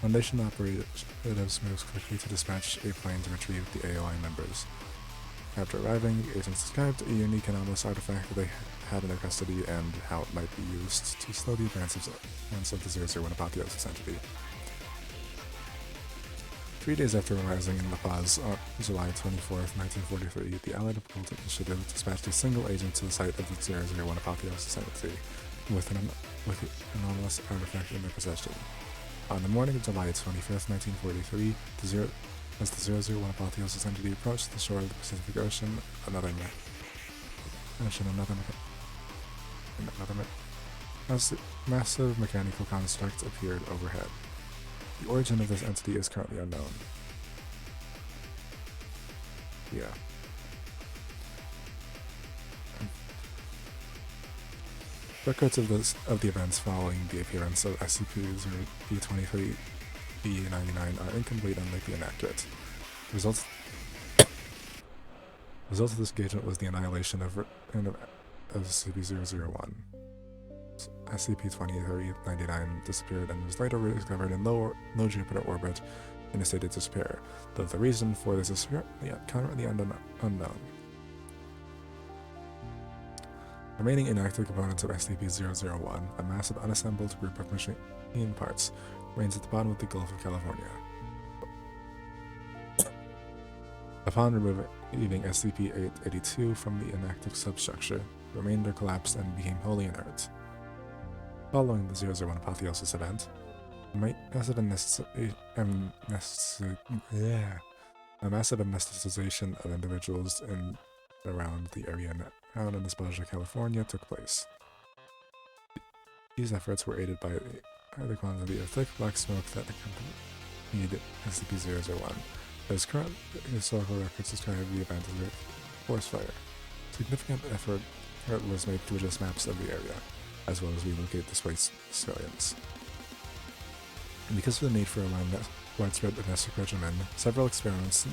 Foundation operatives moved quickly to dispatch a plane to retrieve the AOI members. After arriving, the agents described a unique anomalous artifact that they had in their custody and how it might be used to slow the advance of the 001 Apotheosis entity. 3 days after arriving in La Paz on July 24, 1943, the Allied Occult Initiative dispatched a single agent to the site of the 001 Apotheosis entity with an anomalous artifact in their possession. On the morning of July 25, 1943, as the 001 Apotheosis entity approached the shore of the Pacific Ocean, another massive mechanical construct appeared overhead. The origin of this entity is currently unknown. Yeah. Records of the events following the appearance of SCP-023-B99 are incomplete and likely inaccurate. The result of this engagement was the annihilation of SCP-001. SCP-2399 disappeared and was later rediscovered in low Jupiter orbit in a state of disrepair, though the reason for this is currently unknown. Remaining inactive components of SCP-001, a massive unassembled group of machine parts, remains at the bottom of the Gulf of California. Upon removing SCP-882 from the inactive substructure, the remainder collapsed and became wholly inert. Following the 001 apotheosis event, a massive amnesticization of individuals in around the area now known as Baja California took place. These efforts were aided by the quantity of thick black smoke that accompanied SCP-001. As current historical records describe the event as a forest fire. Significant effort was made to adjust maps of the area, as well as relocate displaced civilians. And because of the need for a widespread domestic regimen, several experimental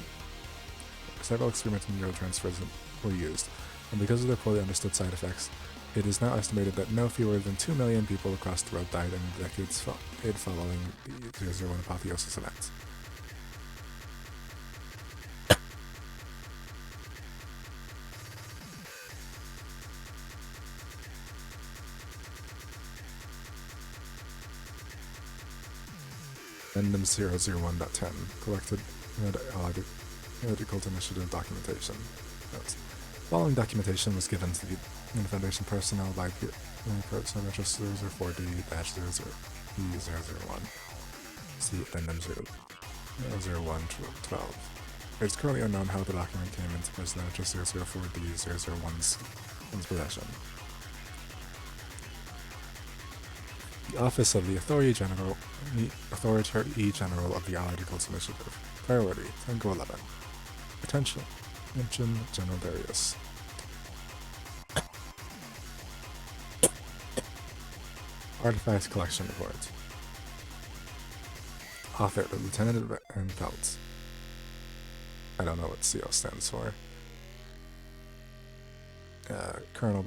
neurotransfers were used, and because of their poorly understood side effects, it is now estimated that no fewer than 2 million people across the world died in the decades following the 001 apotheosis event. Addendum 001.10 collected analytical initiative documentation. Notes. Following documentation was given to the Foundation personnel by Person Register 04D-001. See Addendum 00112. It is currently unknown how the document came into Person Register 04D-001's possession. The Office of the Authority General of the Allied Cults Initiative. Priority, Tango 11. Attention, General Darius. Artifact Collection Report. Author, Lieutenant Van Pelt. I don't know what CO stands for. Colonel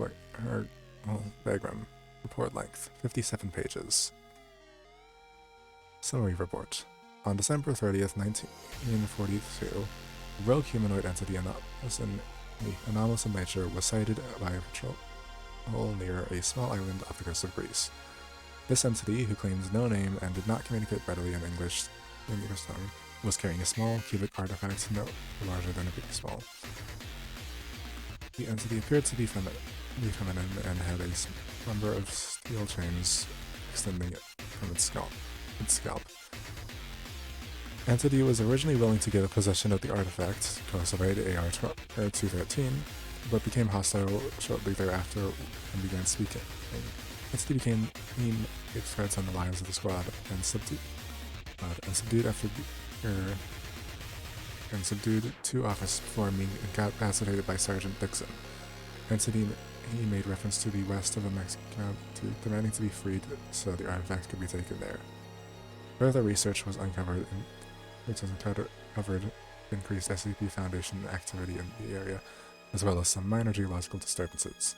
Bagram. Report length, 57 pages. Summary report. On December 30th, 1942, a rogue humanoid entity anomalous in nature was sighted by a patrol near a small island off the coast of Greece. This entity, who claims no name and did not communicate readily in English tongue, was carrying a small cubic artifact no larger than a big ball. The entity appeared to be feminine and had a number of steel chains extending from its scalp. Entity was originally willing to give possession of the artifact, classified AR-213, but became hostile shortly thereafter and began speaking. Entity became big threats on the lives of the squad and subdued two officers before being incapacitated by Sergeant Dixon. Entity he made reference to the west of Mexico, demanding to be freed so the artifact could be taken there. Further research was uncovered, which has uncovered increased SCP Foundation activity in the area, as well as some minor geological disturbances.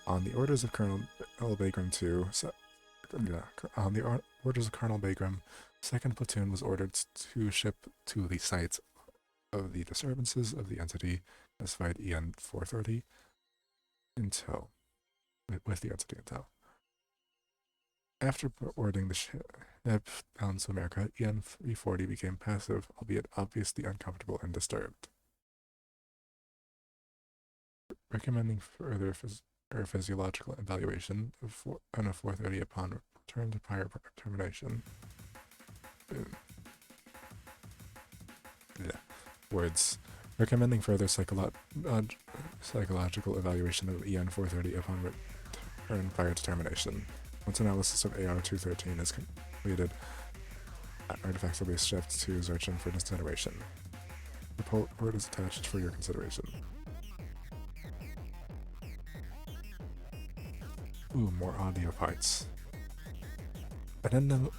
On the orders of Colonel Bagram II, 2nd Platoon was ordered to ship to the site of the disturbances of the entity, classified EN-430, in tow, with the entity in tow. After boarding the ship bound to America, EN-340 became passive, albeit obviously uncomfortable and disturbed. Recommending further physiological evaluation of EN-430 upon return to prior termination. Words. Recommending further psychological evaluation of EN-430 upon return prior to termination. Once analysis of AR-213 is completed, artifacts will be shipped to Zurchin for consideration. Report is attached for your consideration. Ooh, more audio parts. Addendum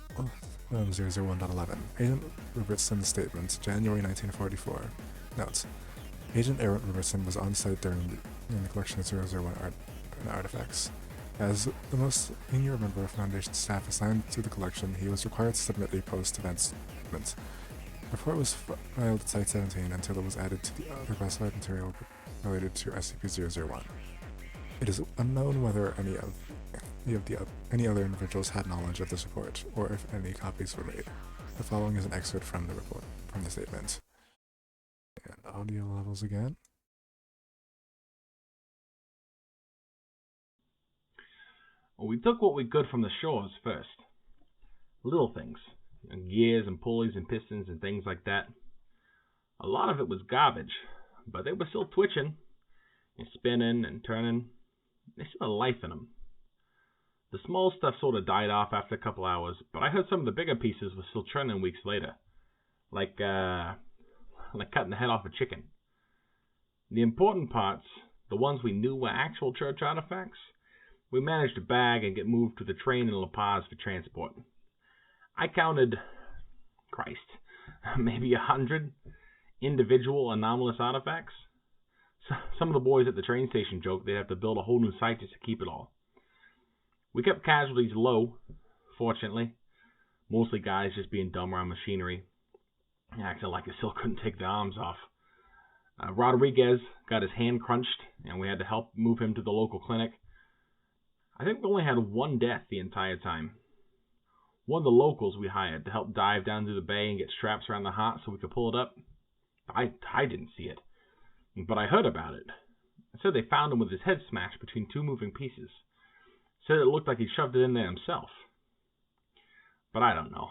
001.11. Agent Robertson's statement, January 1944. Notes. Agent Aaron Robertson was on site during the collection of 001 artifacts. As the most senior member of Foundation staff assigned to the collection, he was required to submit a post-event statement. The report was filed at Site 17 until it was added to the other classified material related to SCP-001. It is unknown whether any other individuals had knowledge of this report, or if any copies were made. The following is an excerpt from the report, from the statement. And audio levels again. Well, we took what we could from the shores first. Little things, gears and pulleys and pistons and things like that. A lot of it was garbage, but they were still twitching and spinning and turning. They still had life in them. The small stuff sort of died off after a couple hours, but I heard some of the bigger pieces were still churning weeks later, like cutting the head off a chicken. The important parts, the ones we knew were actual church artifacts, we managed to bag and get moved to the train in La Paz for transport. I counted, maybe 100 individual anomalous artifacts. Some of the boys at the train station joked they'd have to build a whole new site just to keep it all. We kept casualties low, fortunately. Mostly guys just being dumb around machinery, acting like it still couldn't take the arms off. Rodriguez got his hand crunched, and we had to help move him to the local clinic. I think we only had one death the entire time. One of the locals we hired to help dive down through the bay and get straps around the heart so we could pull it up. I didn't see it, but I heard about it. It said they found him with his head smashed between two moving pieces. Said it looked like he shoved it in there himself. But I don't know.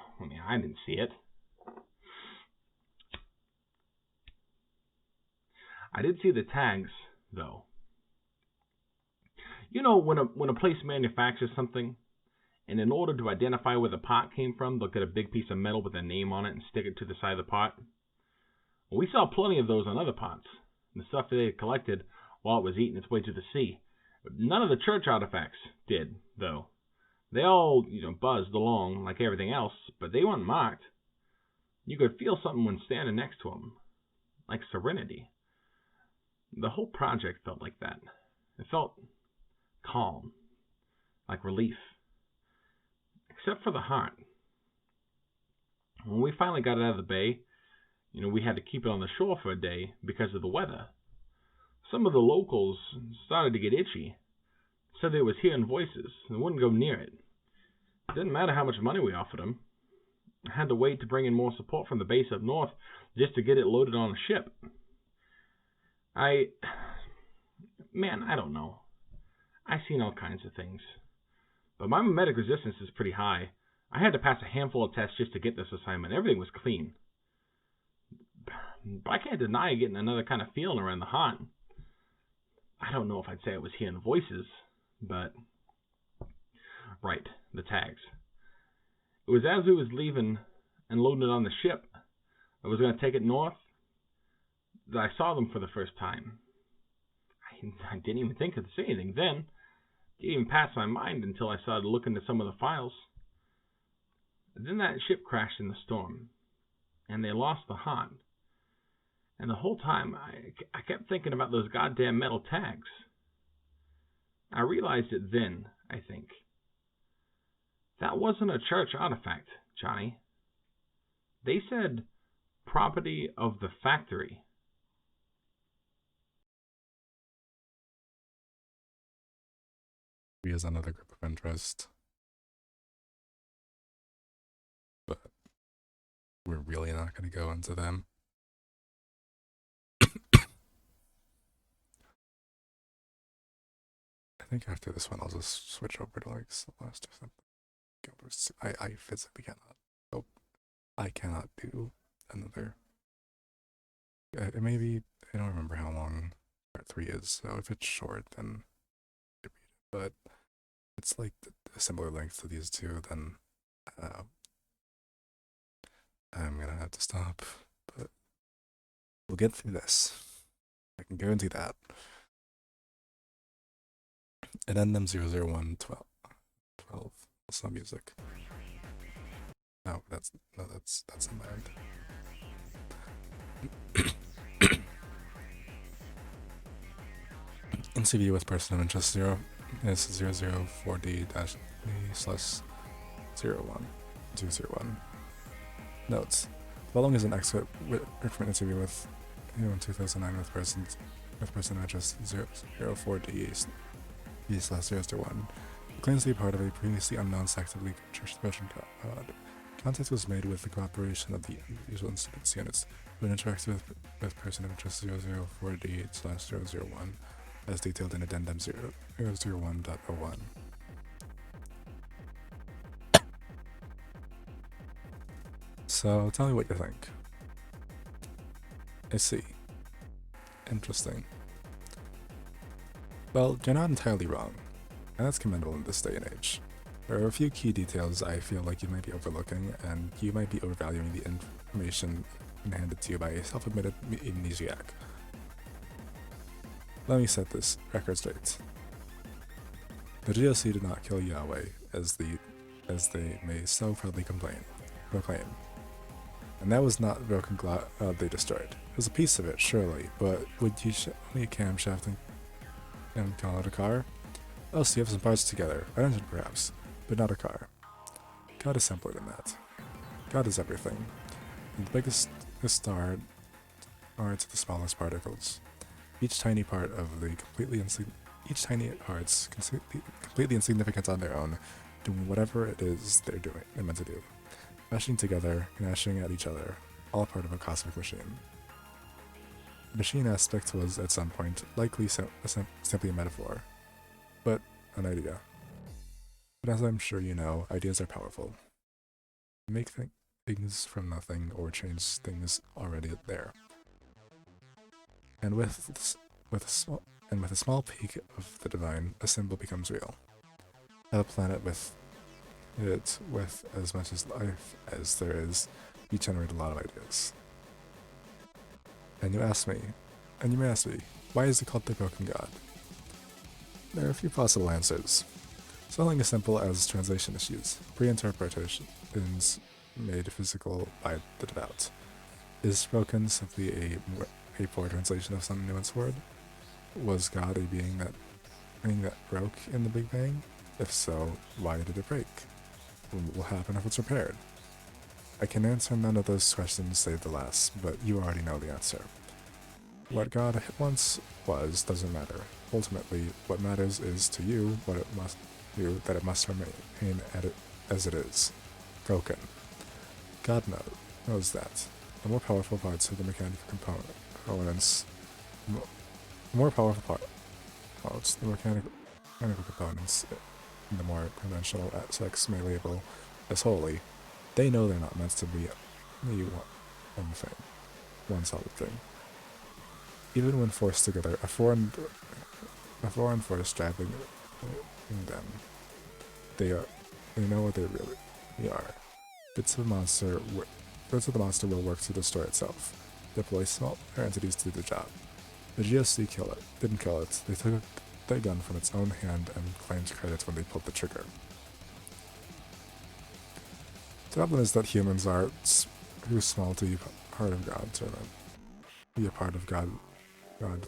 I didn't see it. I did see the tags, though. You know, when a place manufactures something, and in order to identify where the part came from, they'll get a big piece of metal with their name on it and stick it to the side of the part. Well, we saw plenty of those on other parts. The stuff that they had collected while it was eating its way to the sea. None of the church artifacts did, though. They all, buzzed along like everything else, but they weren't marked. You could feel something when standing next to them, like serenity. The whole project felt like that. It felt calm, like relief. Except for the heart. When we finally got it out of the bay, we had to keep it on the shore for a day because of the weather. Some of the locals started to get itchy. Said they was hearing voices and wouldn't go near it. It didn't matter how much money we offered them. I had to wait to bring in more support from the base up north just to get it loaded on a ship. I don't know. I've seen all kinds of things. But my memetic resistance is pretty high. I had to pass a handful of tests just to get this assignment. Everything was clean. But I can't deny getting another kind of feeling around the heart. I don't know if I'd say I was hearing voices, but... Right, the tags. It was as we was leaving and loading it on the ship, I was going to take it north, that I saw them for the first time. I didn't even think to say anything then. It didn't even pass my mind until I started looking at some of the files. And then that ship crashed in the storm, and they lost the heart. And the whole time, I kept thinking about those goddamn metal tags. I realized it then, I think. That wasn't a church artifact, Johnny. They said, property of the factory. He has another group of interest. But we're really not going to go into them. I think after this one, I'll just switch over to like Celeste or something. I physically cannot. Oh, I cannot do another. Maybe I don't remember how long part 3 is. So if it's short, then I read it. But it's like a similar length to these two, then I'm gonna have to stop. But we'll get through this. I can guarantee that. And then 001 12. It's not music. No, that's in my end. In CV with person of interest 0 is 004D-A/01 Notes. Following is an excerpt from an interview with in 2009 with person of interest 04D 1 claims to be part of a previously unknown sect of the Russian god. Contact was made with the cooperation of the usual instance units, who interacted with person of interest 004D/001, as detailed in Addendum 001.01. So, tell me what you think. I see. Interesting. Well, you're not entirely wrong, and that's commendable in this day and age. There are a few key details I feel like you might be overlooking, and you might be overvaluing the information handed to you by a self-admitted amnesiac. Let me set this record straight. The GOC did not kill Yahweh, as they may so proudly proclaim. And that was not broken glass they destroyed. It was a piece of it, surely, but would you show me a camshaft and call it a car? Oh, so you have some parts together. An engine, perhaps, but not a car. God is simpler than that. God is everything, from the biggest star to the smallest particles. Each tiny part of the completely insignificant on their own, doing whatever it is they're meant to do. Meshing together, gnashing at each other, all part of a cosmic machine. The machine aspect was, at some point, likely simply a metaphor, but an idea. But as I'm sure you know, ideas are powerful. They make things from nothing or change things already there. And with a small peak of the divine, a symbol becomes real. Have a planet with as much as life as there is, you generate a lot of ideas. And you may ask me, why is it called the Broken God? There are a few possible answers. Something as simple as translation issues, pre-interpretations made physical by the devout. Is broken simply a poor translation of some nuanced word? Was God a being that broke in the Big Bang? If so, why did it break? What will happen if it's repaired? I can answer none of those questions save the last, but you already know the answer. What God once was doesn't matter. Ultimately, what matters is to you that it must remain as it is, broken. God knows that. The more powerful parts of the mechanical components, the mechanical components, and the more conventional aspects may label as holy, they know they're not meant to be one solid thing. Even when forced together, a foreign force driving them, they know what they really are. Bits of the monster will work to destroy itself. Deploy smaller entities to do the job. The GOC didn't kill it. They took the gun from its own hand and claimed credit when they pulled the trigger. The problem is that humans are too small to be part of God to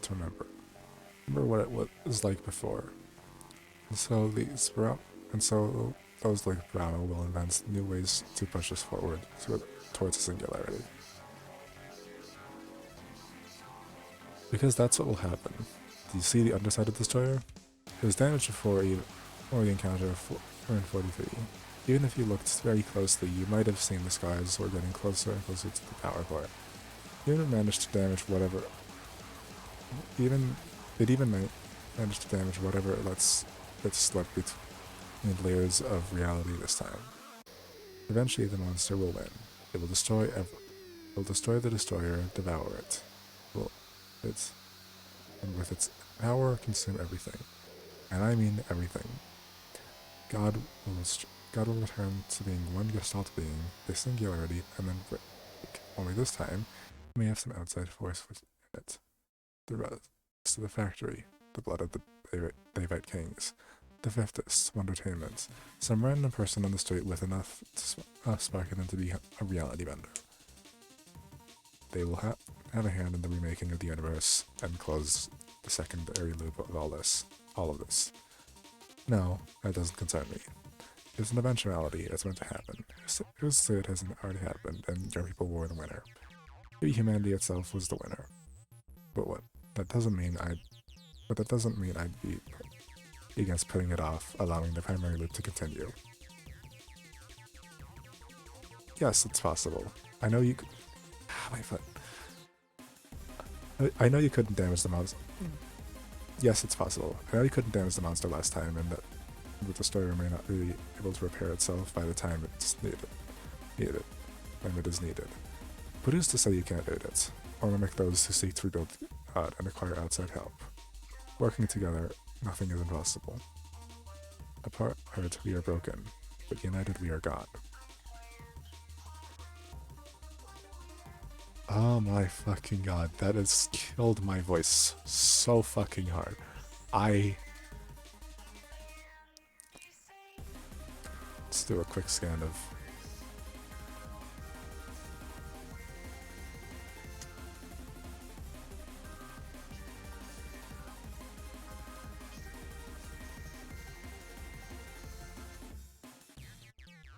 remember. Remember what it was like before. And so those like Bravo will invent new ways to push us forward towards a singularity. Because that's what will happen. Do you see the underside of the destroyer? It was damaged before the encounter of 443. Even if you looked very closely, you might have seen the scars were getting closer and closer to the power core. It managed to damage whatever it lets it slip between layers of reality this time. Eventually the monster will win. It will destroy the destroyer, devour it. And with its power consume everything. And I mean everything. God will return to being one gestalt being, the singularity, and then break. Only this time, you may have some outside force within it. The rest of the factory, the blood of the Daevite kings, the Fifthist, Wondertainment, some random person on the street with enough to spark them to be a reality bender. They will have a hand in the remaking of the universe and close the secondary loop of all of this. No, that doesn't concern me. It's an eventuality, it's meant to happen. Who's to say it hasn't already happened and your people were the winner? Maybe humanity itself was the winner. But that doesn't mean I'd be against putting it off, allowing the primary loop to continue. Yes, it's possible. I know you could... my foot. I know you couldn't damage the monster. Yes, it's possible. I know you couldn't damage the monster last time, and that the story may not be able to repair itself by the time it's needed. When it is needed. But who's to say you can't aid it, or mimic those who seek to rebuild God and acquire outside help? Working together, nothing is impossible. Apart, we are broken, but united we are God. Oh my fucking god, that has killed my voice so fucking hard. Let's do a quick scan of...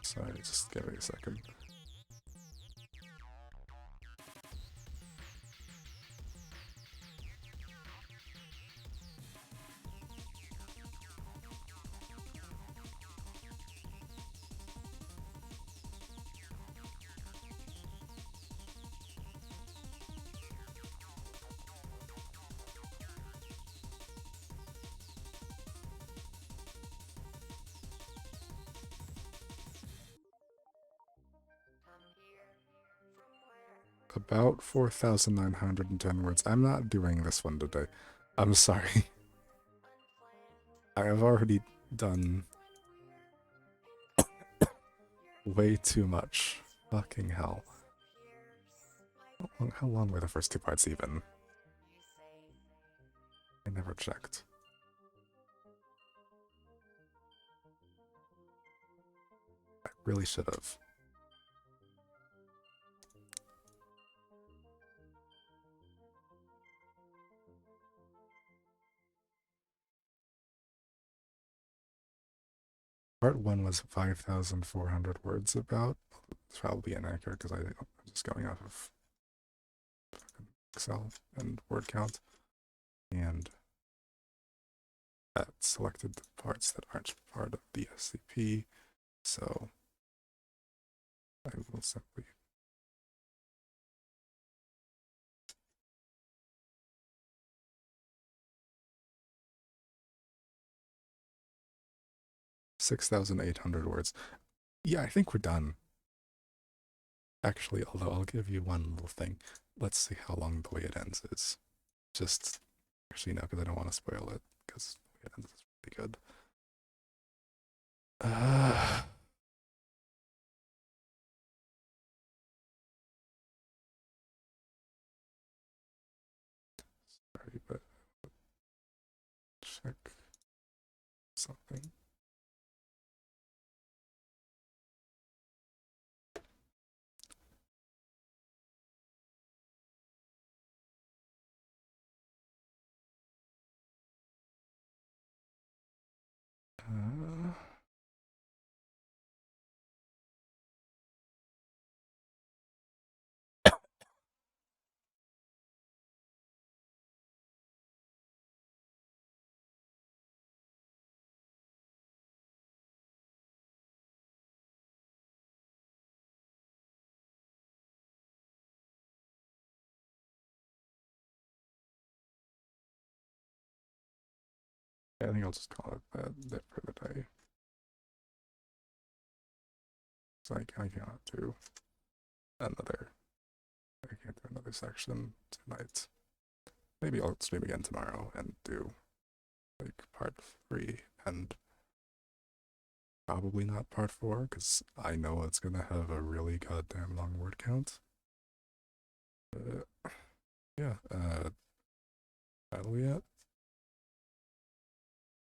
Sorry, just give me a second. About 4,910 words. I'm not doing this one today. I'm sorry. I have already done way too much. Fucking hell. How long were the first two parts even? I never checked. I really should have. Part 1 was 5,400 words about. It's probably inaccurate because I'm just going off of Excel and word count. And that selected the parts that aren't part of the SCP. So I will simply... $6,800 words. Yeah, I think we're done. Actually, although I'll give you one little thing. Let's see how long the way it ends is. Just, actually no, because I don't want to spoil it, because the way it ends is pretty good. Sorry, but check something. I think I'll just call it that for the day. So I can't do another. I can't do another section tonight. Maybe I'll stream again tomorrow and do like part 3 and probably not part 4 because I know it's gonna have a really goddamn long word count. Yeah. Battle yet?